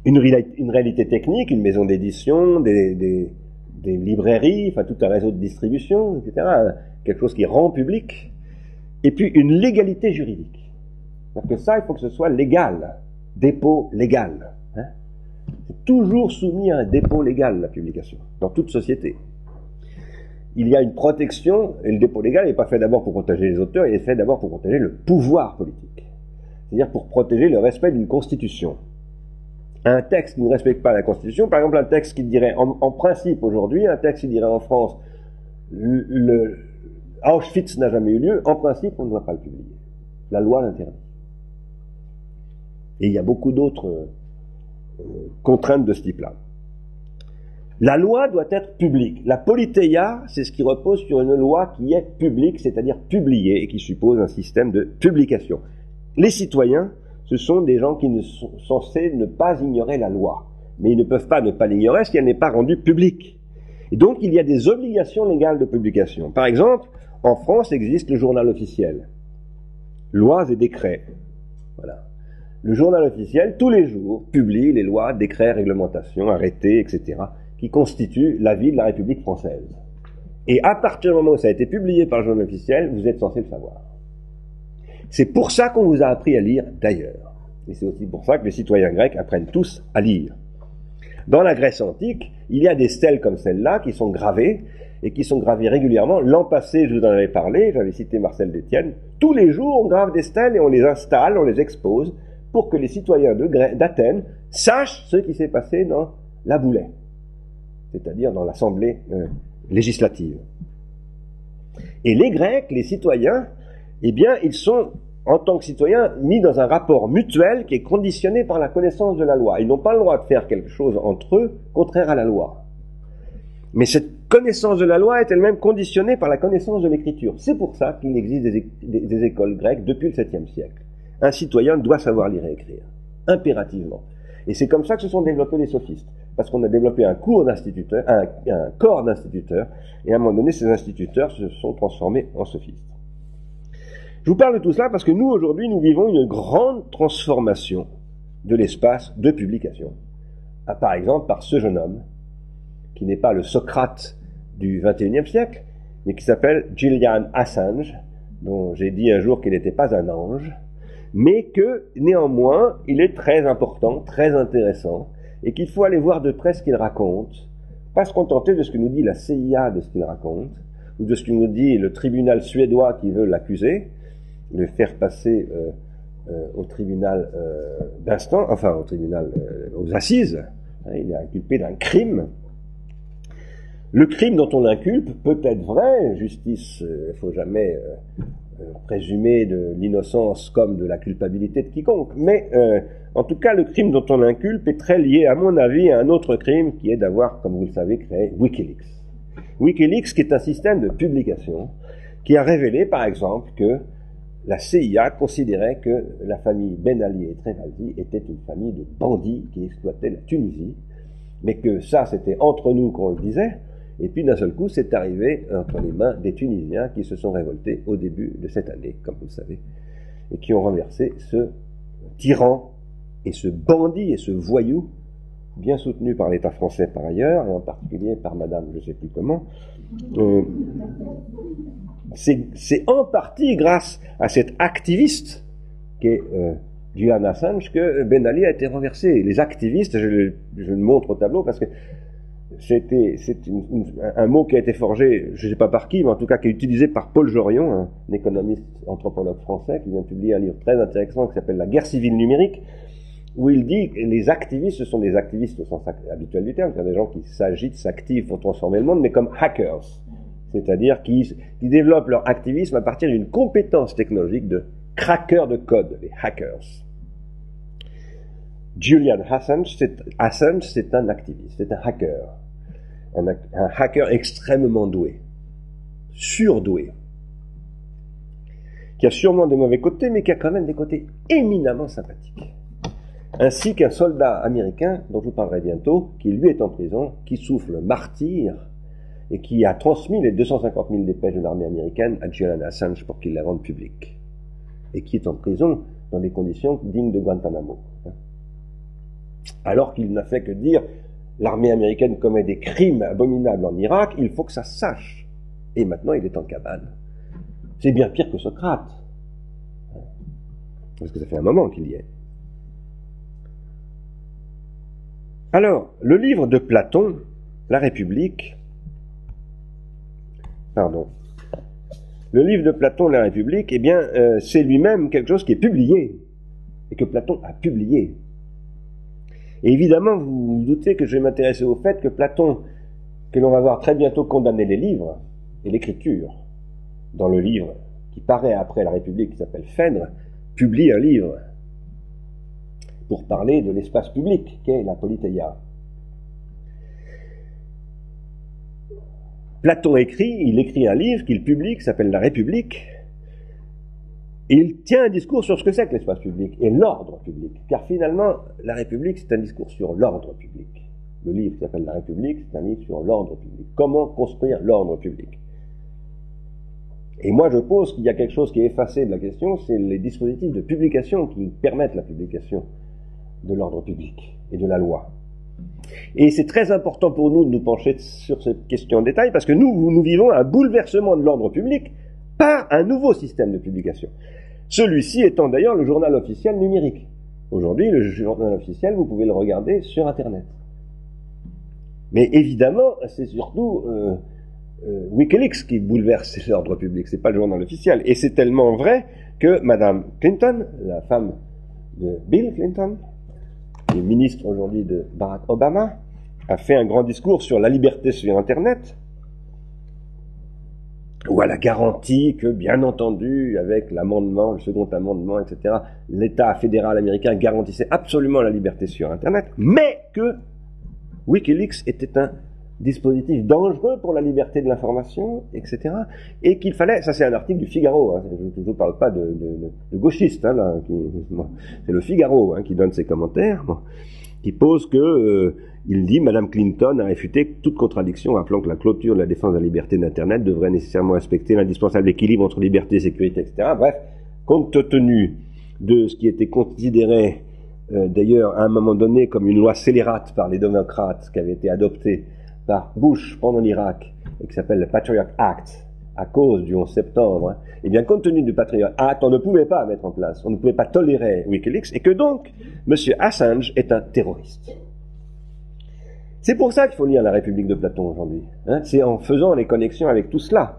Une réalité technique, une maison d'édition, des librairies, enfin tout un réseau de distribution, etc. Quelque chose qui rend public. Et puis une légalité juridique. Parce que ça, il faut que ce soit légal. Dépôt légal. Hein. C'est toujours soumis à un dépôt légal, la publication, dans toute société. Il y a une protection, et le dépôt légal n'est pas fait d'abord pour protéger les auteurs, il est fait d'abord pour protéger le pouvoir politique. c'est-à-dire pour protéger le respect d'une constitution. Un texte qui ne respecte pas la constitution, par exemple un texte qui dirait, en principe aujourd'hui, un texte qui dirait en France, Auschwitz n'a jamais eu lieu, en principe on ne doit pas le publier. La loi l'interdit. Et il y a beaucoup d'autres contraintes de ce type-là. La loi doit être publique. La politeia, c'est ce qui repose sur une loi qui est publique, c'est-à-dire publiée, et qui suppose un système de publication. Les citoyens, ce sont des gens qui sont censés ne pas ignorer la loi. Mais ils ne peuvent pas ne pas l'ignorer si elle n'est pas rendue publique. Et donc, il y a des obligations légales de publication. Par exemple, en France existe le journal officiel. Lois et décrets. Voilà. Le journal officiel, tous les jours, publie les lois, décrets, réglementations, arrêtés, etc., qui constituent la vie de la République française. Et à partir du moment où ça a été publié par le journal officiel, vous êtes censé le savoir. C'est pour ça qu'on vous a appris à lire, d'ailleurs. Et c'est aussi pour ça que les citoyens grecs apprennent tous à lire. Dans la Grèce antique, il y a des stèles comme celle-là qui sont gravées, et qui sont gravées régulièrement. L'an passé, je vous en avais parlé, j'avais cité Marcel Détienne. Tous les jours, on grave des stèles et on les installe, on les expose, pour que les citoyens d'Athènes sachent ce qui s'est passé dans la Boulée, c'est-à-dire dans l'assemblée législative. Et les Grecs, les citoyens, eh bien, ils sont, en tant que citoyens, mis dans un rapport mutuel qui est conditionné par la connaissance de la loi. Ils n'ont pas le droit de faire quelque chose entre eux contraire à la loi. Mais cette connaissance de la loi est elle-même conditionnée par la connaissance de l'écriture. C'est pour ça qu'il existe des écoles grecques depuis le 7e siècle. Un citoyen doit savoir lire et écrire, impérativement. Et c'est comme ça que se sont développés les sophistes. Parce qu'on a développé un corps d'instituteurs, et à un moment donné, ces instituteurs se sont transformés en sophistes. Je vous parle de tout cela parce que nous, aujourd'hui, nous vivons une grande transformation de l'espace de publication. Par exemple, par ce jeune homme, qui n'est pas le Socrate du XXIe siècle, mais qui s'appelle Julian Assange, dont j'ai dit un jour qu'il n'était pas un ange, mais que, néanmoins, il est très important, très intéressant, et qu'il faut aller voir de près ce qu'il raconte, pas se contenter de ce que nous dit la CIA de ce qu'il raconte, ou de ce que nous dit le tribunal suédois qui veut l'accuser, le faire passer au tribunal aux assises. Il est inculpé d'un crime. Le crime dont on l'inculpe peut être vrai, justice, il ne faut jamais présumer de l'innocence comme de la culpabilité de quiconque, mais en tout cas le crime dont on l'inculpe est très lié à mon avis à un autre crime qui est d'avoir, comme vous le savez, créé Wikileaks. Wikileaks qui est un système de publication qui a révélé par exemple que la CIA considérait que la famille Ben Ali et Trefaldi était une famille de bandits qui exploitaient la Tunisie, mais que ça c'était entre nous qu'on le disait. Et puis d'un seul coup, c'est arrivé entre les mains des Tunisiens qui se sont révoltés au début de cette année, comme vous le savez, et qui ont renversé ce tyran et ce bandit et ce voyou, bien soutenu par l'État français par ailleurs, et en particulier par Madame je ne sais plus comment. C'est en partie grâce à cet activiste qui est Julian Assange que Ben Ali a été renversé. Les activistes, je le montre au tableau parce que c'est un mot qui a été forgé, je ne sais pas par qui, mais en tout cas qui est utilisé par Paul Jorion, un économiste anthropologue français, qui vient de publier un livre très intéressant qui s'appelle La guerre civile numérique, où il dit que les activistes, ce sont des activistes au sens habituel du terme, c'est-à-dire des gens qui s'agitent, s'activent pour transformer le monde, mais comme hackers, c'est-à-dire qui développent leur activisme à partir d'une compétence technologique de craqueurs de code, les hackers. Julian Assange, c'est un activiste, c'est un hacker. Un hacker extrêmement doué, surdoué, qui a sûrement des mauvais côtés, mais qui a quand même des côtés éminemment sympathiques. Ainsi qu'un soldat américain, dont je vous parlerai bientôt, qui lui est en prison, qui souffle le martyre, et qui a transmis les 250 000 dépêches de l'armée américaine à Julian Assange pour qu'il les rende publiques, et qui est en prison dans des conditions dignes de Guantanamo. Alors qu'il n'a fait que dire l'armée américaine commet des crimes abominables en Irak, il faut que ça se sache. Et maintenant, il est en cabane. C'est bien pire que Socrate. Parce que ça fait un moment qu'il y est. Alors, le livre de Platon, La République, le livre de Platon, La République, eh bien, c'est lui-même quelque chose qui est publié. et que Platon a publié. Et évidemment, vous vous doutez que je vais m'intéresser au fait que Platon, que l'on va voir très bientôt condamner les livres et l'écriture, dans le livre qui paraît après la République, qui s'appelle Phèdre, publie un livre pour parler de l'espace public, qu'est la Politeia. Platon il écrit un livre qu'il publie, qui s'appelle La République, et il tient un discours sur ce que c'est que l'espace public et l'ordre public. Car finalement, la République, c'est un discours sur l'ordre public. Le livre qui s'appelle La République, c'est un livre sur l'ordre public. Comment construire l'ordre public? Et moi, je pose qu'il y a quelque chose qui est effacé de la question, c'est les dispositifs de publication qui permettent la publication de l'ordre public et de la loi. Et c'est très important pour nous de nous pencher sur cette question en détail, parce que nous vivons un bouleversement de l'ordre public par un nouveau système de publication. Celui-ci étant d'ailleurs le journal officiel numérique. Aujourd'hui, le journal officiel, vous pouvez le regarder sur Internet. Mais évidemment, c'est surtout Wikileaks qui bouleverse l'ordre public, c'est pas le journal officiel. Et c'est tellement vrai que Madame Clinton, la femme de Bill Clinton, qui est ministre aujourd'hui de Barack Obama, a fait un grand discours sur la liberté sur Internet, où elle a garanti que, bien entendu, avec l'amendement, le second amendement, etc., l'État fédéral américain garantissait absolument la liberté sur Internet, mais que Wikileaks était un dispositif dangereux pour la liberté de l'information, etc., et qu'il fallait, ça c'est un article du Figaro, hein, je ne parle pas de gauchiste, hein, là, c'est le Figaro qui donne ses commentaires, qui pose que, il dit, Madame Clinton a réfuté toute contradiction, appelant que la clôture de la défense de la liberté d'Internet devrait nécessairement respecter l'indispensable équilibre entre liberté et sécurité, etc. Bref, compte tenu de ce qui était considéré, d'ailleurs, à un moment donné, comme une loi scélérate par les démocrates, qui avait été adoptée par Bush pendant l'Irak, et qui s'appelle le Patriot Act, à cause du 11 septembre, eh bien, compte tenu du Patriot Act, on ne pouvait pas mettre en place, on ne pouvait pas tolérer Wikileaks, et que donc, M. Assange est un terroriste. C'est pour ça qu'il faut lire La République de Platon aujourd'hui. Hein, c'est en faisant les connexions avec tout cela.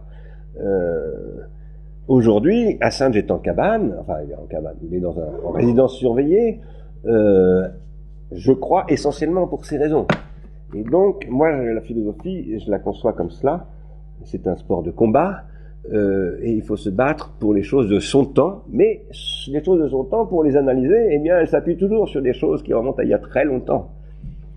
Aujourd'hui, Assange est en cabane, enfin, il est en cabane, il est en résidence surveillée, je crois essentiellement pour ces raisons. Et donc, moi, la philosophie, je la conçois comme cela. C'est un sport de combat, et il faut se battre pour les choses de son temps, mais les choses de son temps, pour les analyser, eh bien, elles s'appuient toujours sur des choses qui remontent à il y a très longtemps,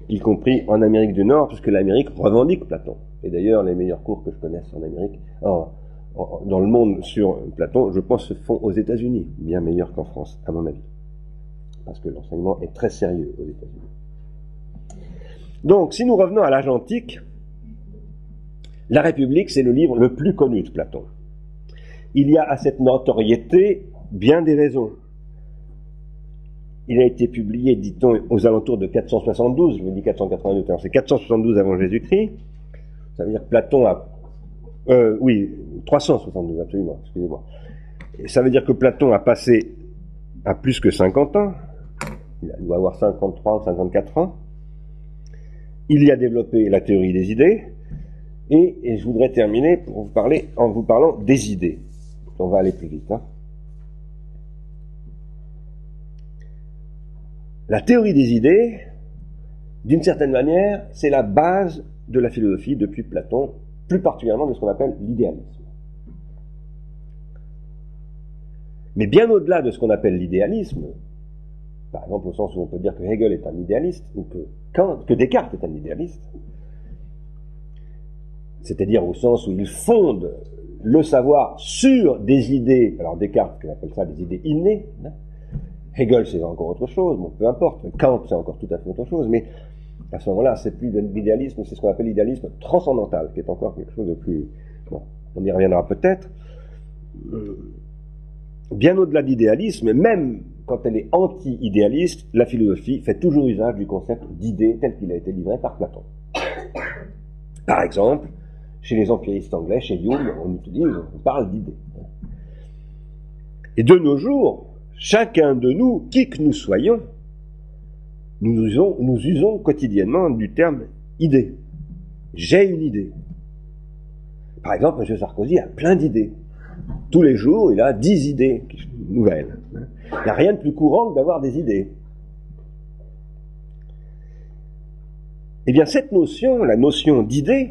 y compris en Amérique du Nord, puisque l'Amérique revendique Platon. Et d'ailleurs, les meilleurs cours que je connaisse en Amérique, dans le monde sur Platon, je pense, se font aux États-Unis, bien meilleurs qu'en France, à mon avis. Parce que l'enseignement est très sérieux aux États-Unis. Donc, si nous revenons à l'âge antique, La République, c'est le livre le plus connu de Platon. Il y a à cette notoriété bien des raisons. Il a été publié, dit-on, aux alentours de 472, je vous dis 482, c'est 472 avant Jésus-Christ. Ça veut dire que Platon a... 372, absolument, excusez-moi. Et ça veut dire que Platon a passé à plus que 50 ans. Il doit avoir 53 ou 54 ans. Il y a développé la théorie des idées, et je voudrais terminer en vous parlant des idées. On va aller plus vite. Hein. La théorie des idées, d'une certaine manière, c'est la base de la philosophie depuis Platon, plus particulièrement de ce qu'on appelle l'idéalisme. Mais bien au-delà de ce qu'on appelle l'idéalisme, par exemple au sens où on peut dire que Hegel est un idéaliste, ou que Descartes est un idéaliste, c'est-à-dire au sens où il fonde le savoir sur des idées, alors Descartes, on appelle ça des idées innées, hein. Hegel c'est encore autre chose, bon, peu importe, Kant c'est encore tout à fait autre chose, mais à ce moment-là c'est plus de l'idéalisme, c'est ce qu'on appelle l'idéalisme transcendantal, qui est encore quelque chose de plus... Bon, on y reviendra peut-être. Bien au-delà d'idéalisme, même quand elle est anti-idéaliste, la philosophie fait toujours usage du concept d'idée tel qu'il a été livré par Platon. Par exemple, chez les empiristes anglais, chez Hume, on parle d'idées. Et de nos jours, chacun de nous, qui que nous soyons, nous usons quotidiennement du terme idée. J'ai une idée. Par exemple, M. Sarkozy a plein d'idées. Tous les jours, il a 10 idées nouvelles. Il n'y a rien de plus courant que d'avoir des idées. Eh bien, cette notion, la notion d'idée,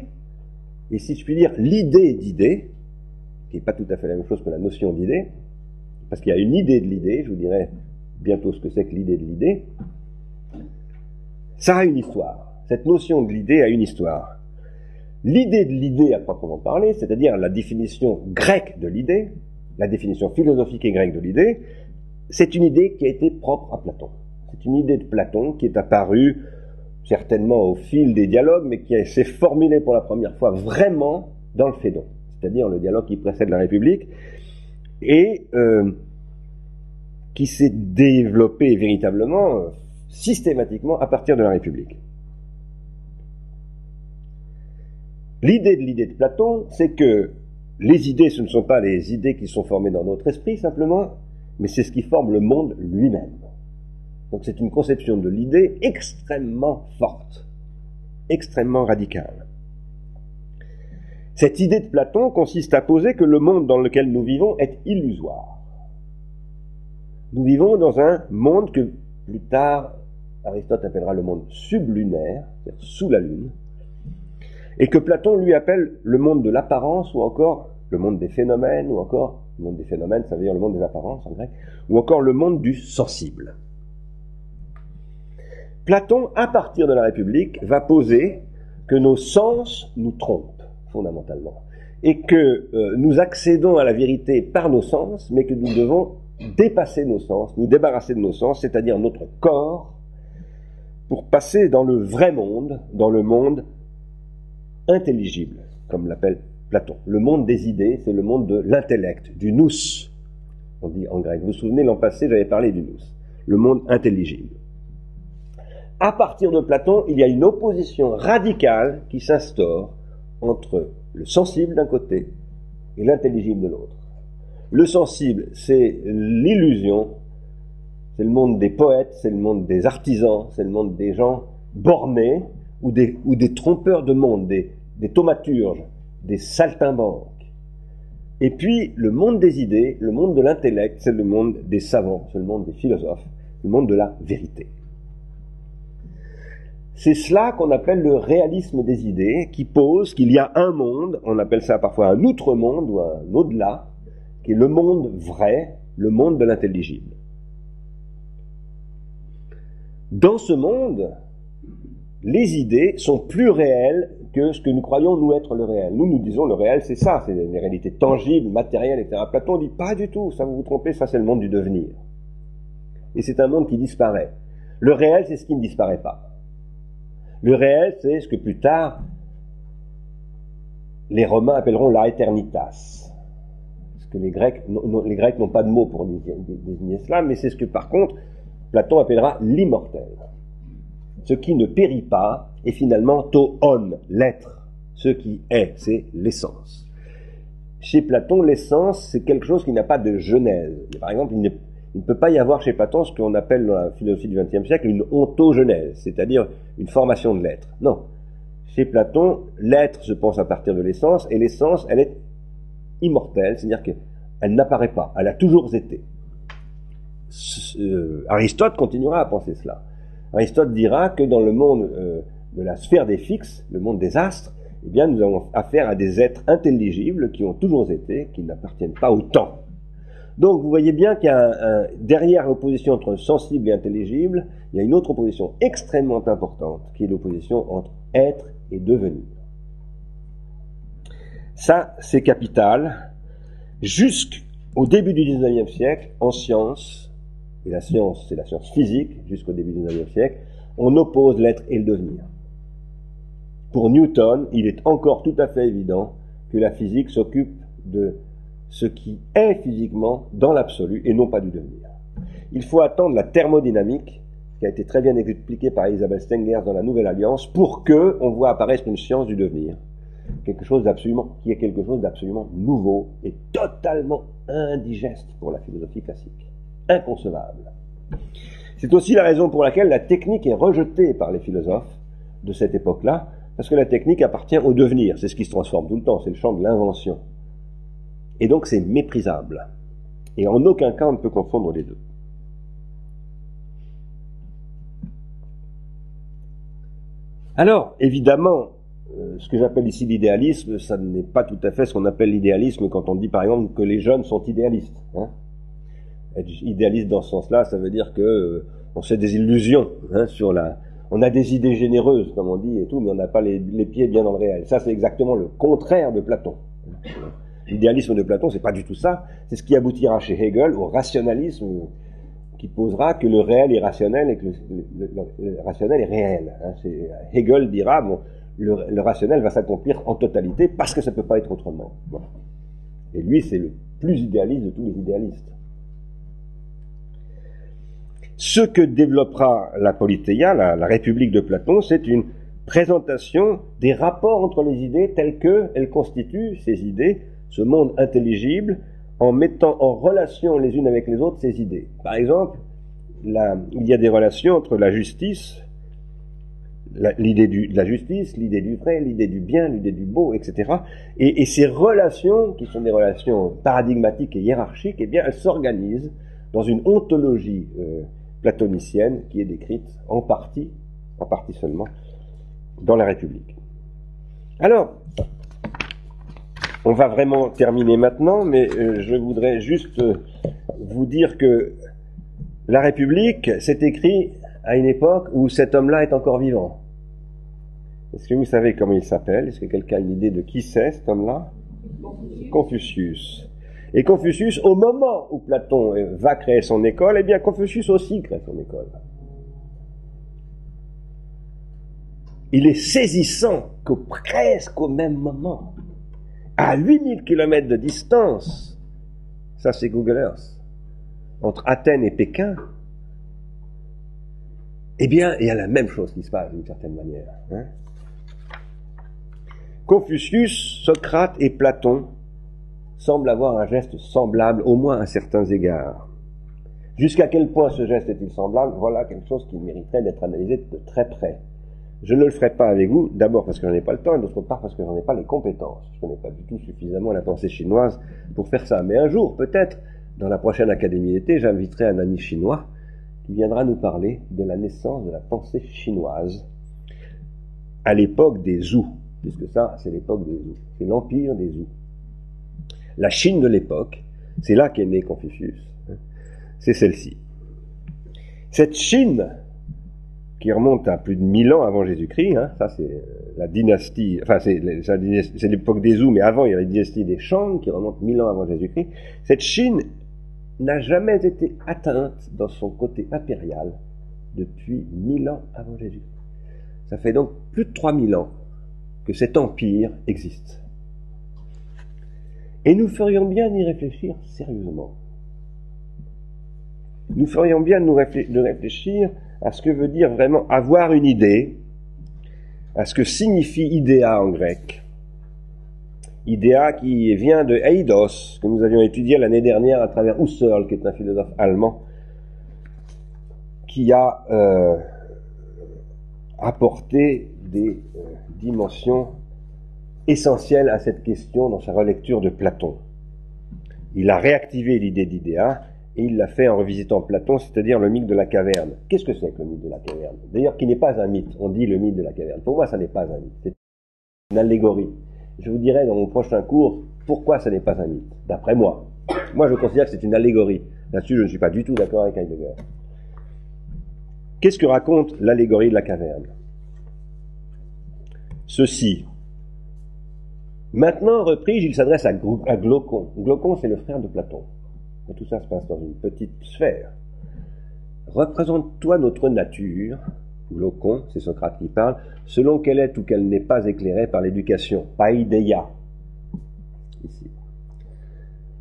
et si je puis dire l'idée d'idée, qui n'est pas tout à fait la même chose que la notion d'idée, parce qu'il y a une idée de l'idée, je vous dirai bientôt ce que c'est que l'idée de l'idée, ça a une histoire. Cette notion de l'idée a une histoire. L'idée de l'idée à proprement parler, c'est-à-dire la définition grecque de l'idée, la définition philosophique et grecque de l'idée, c'est une idée qui a été propre à Platon. C'est une idée de Platon qui est apparue certainement au fil des dialogues, mais qui s'est formulée pour la première fois vraiment dans le Phédon, c'est-à-dire le dialogue qui précède la République, et qui s'est développé véritablement, systématiquement, à partir de la République. L'idée de Platon, c'est que les idées, ce ne sont pas les idées qui sont formées dans notre esprit, simplement, mais c'est ce qui forme le monde lui-même. Donc c'est une conception de l'idée extrêmement forte, extrêmement radicale. Cette idée de Platon consiste à poser que le monde dans lequel nous vivons est illusoire. Nous vivons dans un monde que plus tard Aristote appellera le monde sublunaire, c'est-à-dire sous la lune, et que Platon lui appelle le monde de l'apparence, ou encore le monde des phénomènes, ou encore le monde des phénomènes, ça veut dire le monde des apparences en grec, ou encore le monde du sensible. Platon, à partir de la République, va poser que nos sens nous trompent, fondamentalement, et que nous accédons à la vérité par nos sens, mais que nous devons dépasser nos sens, nous débarrasser de nos sens, c'est-à-dire notre corps, pour passer dans le vrai monde, dans le monde intelligible, comme l'appelle Platon. Le monde des idées, c'est le monde de l'intellect, du nous, on dit en grec. Vous vous souvenez, l'an passé, j'avais parlé du nous, le monde intelligible. À partir de Platon, il y a une opposition radicale qui s'instaure entre le sensible d'un côté et l'intelligible de l'autre. Le sensible, c'est l'illusion, c'est le monde des poètes, c'est le monde des artisans, c'est le monde des gens bornés, ou des trompeurs de monde, des thaumaturges, des saltimbanques. Et puis, le monde des idées, le monde de l'intellect, c'est le monde des savants, c'est le monde des philosophes, le monde de la vérité. C'est cela qu'on appelle le réalisme des idées, qui pose qu'il y a un monde, on appelle ça parfois un outre-monde ou un au-delà, qui est le monde vrai, le monde de l'intelligible. Dans ce monde, les idées sont plus réelles que ce que nous croyons nous être le réel. Nous disons le réel c'est ça, c'est les réalités tangibles, matérielles, etc. Platon dit pas du tout, ça vous vous trompez, ça c'est le monde du devenir. Et c'est un monde qui disparaît. Le réel c'est ce qui ne disparaît pas. Le réel c'est ce que plus tard les Romains appelleront la aeternitas. Parce que les Grecs n'ont pas de mot pour désigner cela, mais c'est ce que par contre Platon appellera l'immortel. Ce qui ne périt pas est finalement to on, l'être. Ce qui est, c'est l'essence. Chez Platon, l'essence, c'est quelque chose qui n'a pas de genèse. Par exemple, il ne peut pas y avoir chez Platon ce qu'on appelle dans la philosophie du XXe siècle une ontogenèse, c'est-à-dire une formation de l'être. Non. Chez Platon, l'être se pense à partir de l'essence, et l'essence, elle est immortelle, c'est-à-dire qu'elle n'apparaît pas, elle a toujours été. Aristote continuera à penser cela. Aristote dira que dans le monde de la sphère des fixes, le monde des astres, eh bien, nous avons affaire à des êtres intelligibles qui ont toujours été, qui n'appartiennent pas au temps. Donc, vous voyez bien qu'il y a derrière l'opposition entre sensible et intelligible, il y a une autre opposition extrêmement importante, qui est l'opposition entre être et devenir. Ça, c'est capital. Jusqu'au début du XIXe siècle, en science, et la science, c'est la science physique, jusqu'au début du XIXe siècle, on oppose l'être et le devenir. Pour Newton, il est encore tout à fait évident que la physique s'occupe de ce qui est physiquement dans l'absolu et non pas du devenir. Il faut attendre la thermodynamique, qui a été très bien expliquée par Isabelle Stengers dans la Nouvelle Alliance, pour que on voit apparaître une science du devenir, qui est quelque chose d'absolument nouveau et totalement indigeste pour la philosophie classique. Inconcevable. C'est aussi la raison pour laquelle la technique est rejetée par les philosophes de cette époque-là, parce que la technique appartient au devenir, c'est ce qui se transforme tout le temps, c'est le champ de l'invention. Et donc c'est méprisable. Et en aucun cas on ne peut confondre les deux. Alors, évidemment, ce que j'appelle ici l'idéalisme, ça n'est pas tout à fait ce qu'on appelle l'idéalisme quand on dit par exemple que les jeunes sont idéalistes. Être idéaliste dans ce sens-là, ça veut dire que on se fait des illusions sur la... On a des idées généreuses, comme on dit, et tout, mais on n'a pas les pieds bien dans le réel. Ça, c'est exactement le contraire de Platon. L'idéalisme de Platon, c'est pas du tout ça. C'est ce qui aboutira chez Hegel au rationalisme qui posera que le réel est rationnel et que le rationnel est réel. Hegel dira, bon, le rationnel va s'accomplir en totalité parce que ça ne peut pas être autrement. Voilà. Et lui, c'est le plus idéaliste de tous les idéalistes. Ce que développera la Politeia, la République de Platon, c'est une présentation des rapports entre les idées telles qu'elles constituent, ces idées, ce monde intelligible, en mettant en relation les unes avec les autres ces idées. Par exemple, il y a des relations entre la justice, l'idée de la justice, l'idée du vrai, l'idée du bien, l'idée du beau, etc. Et ces relations, qui sont des relations paradigmatiques et hiérarchiques, eh bien, elles s'organisent dans une ontologie platonicienne qui est décrite en partie seulement, dans la République. Alors, on va vraiment terminer maintenant, mais je voudrais juste vous dire que la République s'est écrite à une époque où cet homme-là est encore vivant. Est-ce que vous savez comment il s'appelle? Est-ce que quelqu'un a une idée de qui c'est, cet homme-là? Confucius. Et Confucius, au moment où Platon va créer son école, eh bien Confucius aussi crée son école. Il est saisissant que presque au même moment, à 8000 km de distance, ça c'est Google Earth, entre Athènes et Pékin, eh bien il y a la même chose qui se passe d'une certaine manière. Confucius, Socrate et Platon semblent avoir un geste semblable, au moins à certains égards. Jusqu'à quel point ce geste est-il semblable? Voilà quelque chose qui mériterait d'être analysé de très près. Je ne le ferai pas avec vous, d'abord parce que j'en ai pas le temps, et d'autre part parce que j'en ai pas les compétences. Je ne connais pas du tout suffisamment la pensée chinoise pour faire ça. Mais un jour, peut-être, dans la prochaine Académie d'été, j'inviterai un ami chinois qui viendra nous parler de la naissance de la pensée chinoise à l'époque des Zhou, puisque ça, c'est l'époque des Zhou. C'est l'empire des Zhou. La Chine de l'époque, c'est là qu'est né Confucius. C'est celle-ci. Cette Chine, qui remonte à plus de 1000 ans avant Jésus-Christ, ça c'est la dynastie, enfin c'est l'époque des Zhou, mais avant il y a la dynastie des Shang qui remonte 1000 ans avant Jésus-Christ. Cette Chine n'a jamais été atteinte dans son côté impérial depuis 1000 ans avant Jésus-Christ. Ça fait donc plus de 3000 ans que cet empire existe. Et nous ferions bien d'y réfléchir sérieusement. Nous ferions bien de réfléchir à ce que veut dire vraiment avoir une idée, à ce que signifie idéa en grec. Idéa qui vient de eidos, que nous avions étudié l'année dernière à travers Husserl, qui est un philosophe allemand, qui a apporté des dimensions essentielles à cette question dans sa relecture de Platon. Il a réactivé l'idée d'idéa, et il l'a fait en revisitant Platon, c'est-à-dire le mythe de la caverne. Qu'est-ce que c'est que le mythe de la caverne? D'ailleurs, qui n'est pas un mythe. On dit le mythe de la caverne. Pour moi, ça n'est pas un mythe. C'est une allégorie. Je vous dirai dans mon prochain cours pourquoi ça n'est pas un mythe, d'après moi. Moi, je considère que c'est une allégorie. Là-dessus, je ne suis pas du tout d'accord avec Heidegger. Qu'est-ce que raconte l'allégorie de la caverne? Ceci. Maintenant, repris, il s'adresse à Glaucon. Glaucon, c'est le frère de Platon. Et tout ça se passe dans une petite sphère. Représente-toi notre nature, Glaucon, c'est Socrate qui parle, selon qu'elle est ou qu'elle n'est pas éclairée par l'éducation, paideia, ici.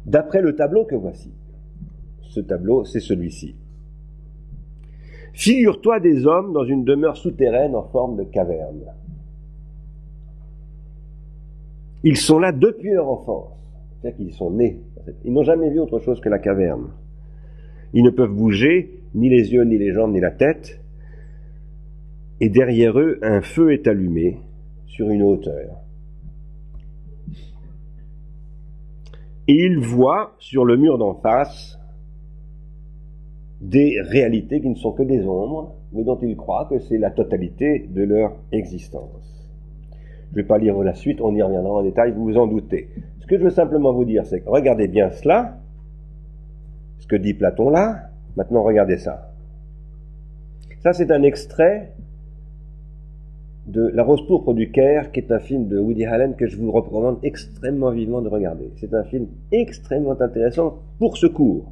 D'après le tableau que voici. Ce tableau, c'est celui-ci. Figure-toi des hommes dans une demeure souterraine en forme de caverne. Ils sont là depuis leur enfance. C'est-à-dire qu'ils sont nés. Ils n'ont jamais vu autre chose que la caverne. Ils ne peuvent bouger, ni les yeux, ni les jambes, ni la tête. Et derrière eux, un feu est allumé sur une hauteur. et il voit sur le mur d'en face des réalités qui ne sont que des ombres, mais dont il croit que c'est la totalité de leur existence. Je ne vais pas lire la suite, on y reviendra en détail, vous vous en doutez. Ce que je veux simplement vous dire, c'est que regardez bien cela, ce que dit Platon là, maintenant regardez ça. Ça, c'est un extrait de La Rose pourpre du Caire, qui est un film de Woody Allen que je vous recommande extrêmement vivement de regarder. C'est un film extrêmement intéressant pour ce cours,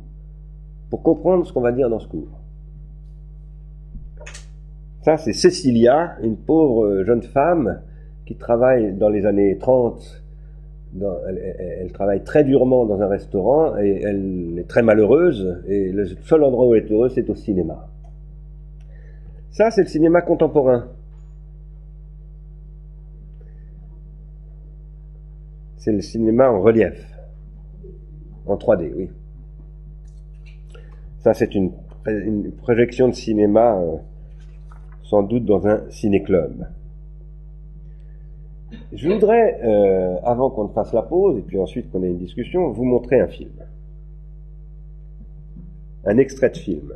pour comprendre ce qu'on va dire dans ce cours. Ça, c'est Cecilia, une pauvre jeune femme qui travaille dans les années 30. Elle travaille très durement dans un restaurant et elle est très malheureuse. Et le seul endroit où elle est heureuse, c'est au cinéma. Ça, c'est le cinéma contemporain. C'est le cinéma en relief. En 3D, oui. Ça, c'est une projection de cinéma, sans doute dans un ciné-club. Je voudrais, avant qu'on ne fasse la pause, et puis ensuite qu'on ait une discussion, vous montrer un film. Un extrait de film.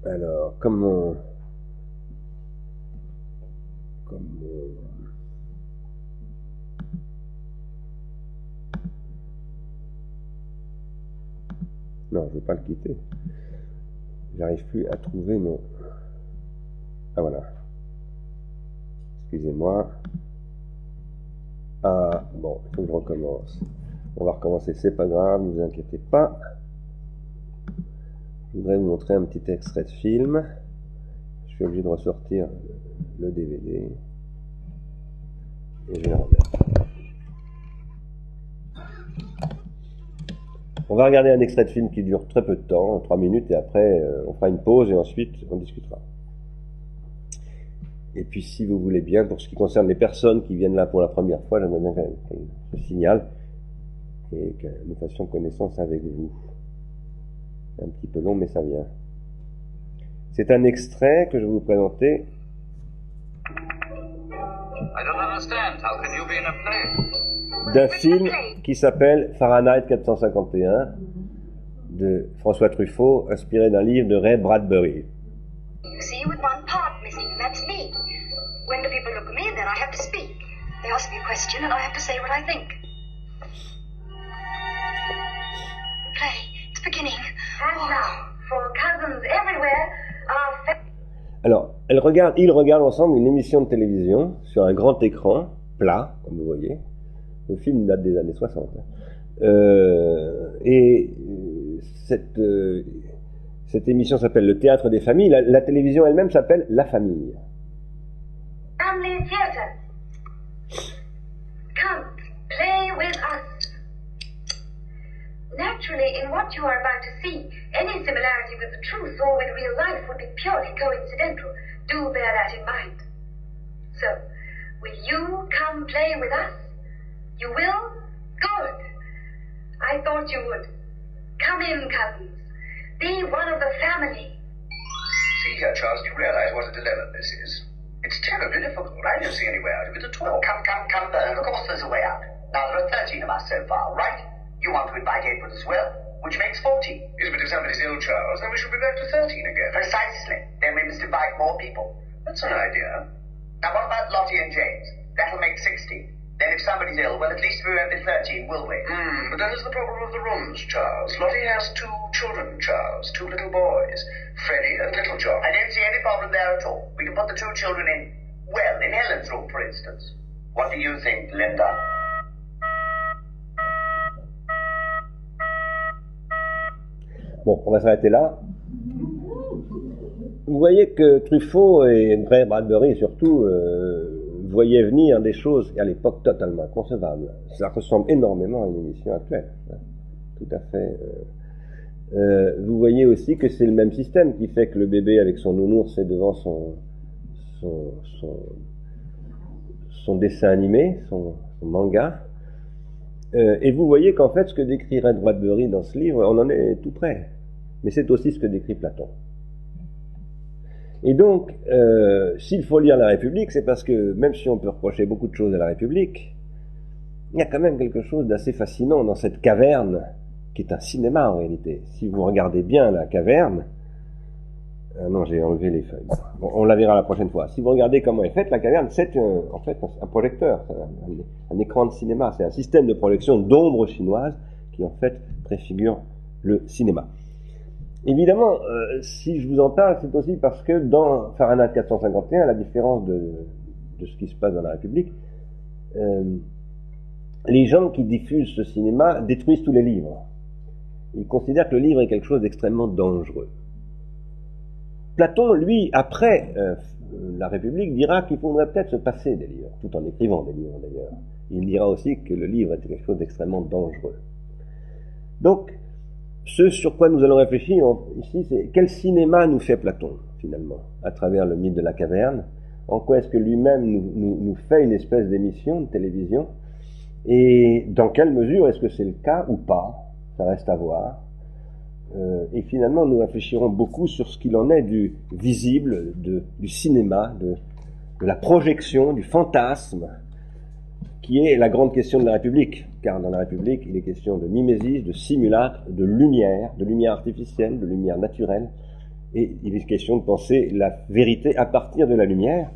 Alors, non, je ne veux pas le quitter. J'arrive plus à trouver mon... Ah voilà. Excusez-moi. Ah, bon, il faut que je recommence. On va recommencer, c'est pas grave, ne vous inquiétez pas. Je voudrais vous montrer un petit extrait de film. Je suis obligé de ressortir le DVD. Et je vais le remettre. On va regarder un extrait de film qui dure très peu de temps, 3 minutes, et après on fera une pause et ensuite on discutera. Et puis si vous voulez bien, pour ce qui concerne les personnes qui viennent là pour la première fois, j'aimerais bien qu'elles se signalent et que nous fassions connaissance avec vous. C'est un petit peu long, mais ça vient. C'est un extrait que je vais vous présenter. D'un film qui s'appelle Fahrenheit 451 de François Truffaut, inspiré d'un livre de Ray Bradbury. When the people look at me, then I have to speak. They ask me a question and I have to say what I think. The play, it's beginning. And now, for cousins everywhere, alors, ils regardent ensemble une émission de télévision sur un grand écran, plat, comme vous voyez. Le film date des années 60. Et cette émission s'appelle Le Théâtre des Familles. La télévision elle-même s'appelle La Famille. Family theatre. Come, play with us. Naturally, in what you are about to see, any similarity with the truth or with real life would be purely coincidental. Do bear that in mind. So, will you come play with us? You will? Good. I thought you would. Come in, cousins. Be one of the family. See here, Charles, do you realize what a dilemma this is? It's terribly difficult. I don't see any way out of it at all. Come, Bernard. Of course there's a way out. Now, there are 13 of us so far, right? You want to invite Edward as well, which makes 14. Yes, but if somebody's ill, Charles, then we should be back to 13 again. Precisely. Then we must invite more people. That's an idea. Now, what about Lottie and James? That'll make 16. Then if somebody's ill, well, at least we won't be 13, will we? But then there's the problem of the rooms, Charles. Lottie has 2 children, Charles. 2 little boys. Freddie and Little John. I don't see any problem there at all. We can put the 2 children in, well, in Helen's room, for instance. What do you think, Linda? Bon, on va s'arrêter là. Vous voyez que Truffaut et Ray Bradbury, surtout, voyaient venir des choses, à l'époque, totalement inconcevables. Ça ressemble énormément à une émission actuelle. Tout à fait. Vous voyez aussi que c'est le même système qui fait que le bébé, avec son nounours, est devant son dessin animé, son manga. Et vous voyez qu'en fait, ce que décrit Ray Bradbury dans ce livre, on en est tout près. Mais c'est aussi ce que décrit Platon. Et donc, s'il faut lire La République, c'est parce que, même si on peut reprocher beaucoup de choses à La République, il y a quand même quelque chose d'assez fascinant dans cette caverne, qui est un cinéma en réalité. Si vous regardez bien la caverne, non, j'ai enlevé les feuilles. Bon, on la verra la prochaine fois. Si vous regardez comment est faite la caverne, c'est en fait un projecteur, un écran de cinéma. C'est un système de projection d'ombres chinoises qui en fait préfigure le cinéma. Évidemment, si je vous en parle, c'est aussi parce que dans Fahrenheit 451, à la différence de ce qui se passe dans La République, les gens qui diffusent ce cinéma détruisent tous les livres. Ils considèrent que le livre est quelque chose d'extrêmement dangereux. Platon, lui, après La République, dira qu'il faudrait peut-être se passer des livres, tout en écrivant des livres d'ailleurs. Il dira aussi que le livre était quelque chose d'extrêmement dangereux. Donc, ce sur quoi nous allons réfléchir ici, c'est quel cinéma nous fait Platon, finalement, à travers le mythe de la caverne. En quoi est-ce que lui-même nous fait une espèce d'émission de télévision, et dans quelle mesure est-ce que c'est le cas ou pas, ça reste à voir. Et finalement, nous réfléchirons beaucoup sur ce qu'il en est du visible, du cinéma, de la projection, du fantasme, qui est la grande question de La République. Car dans La République, il est question de mimésis, de simulacre, de lumière artificielle, de lumière naturelle. Et il est question de penser la vérité à partir de la lumière.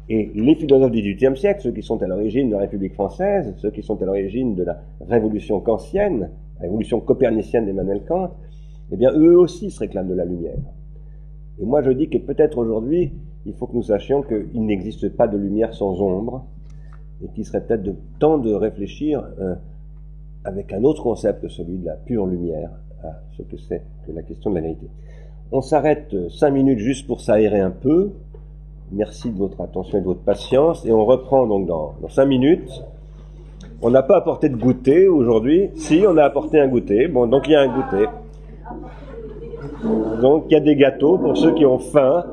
Et les philosophes du XVIIIe siècle, ceux qui sont à l'origine de la République française, ceux qui sont à l'origine de la révolution kantienne, la révolution copernicienne d'Emmanuel Kant, eh bien, eux aussi se réclament de la lumière. Et moi, je dis que peut-être aujourd'hui, il faut que nous sachions qu'il n'existe pas de lumière sans ombre, et qu'il serait peut-être temps de réfléchir avec un autre concept que celui de la pure lumière, à ce que c'est que la question de la vérité. On s'arrête 5 minutes juste pour s'aérer un peu. Merci de votre attention et de votre patience, et on reprend donc dans 5 minutes. On n'a pas apporté de goûter aujourd'hui. Si, on a apporté un goûter. Bon, donc il y a un goûter. Donc il y a des gâteaux pour ceux qui ont faim.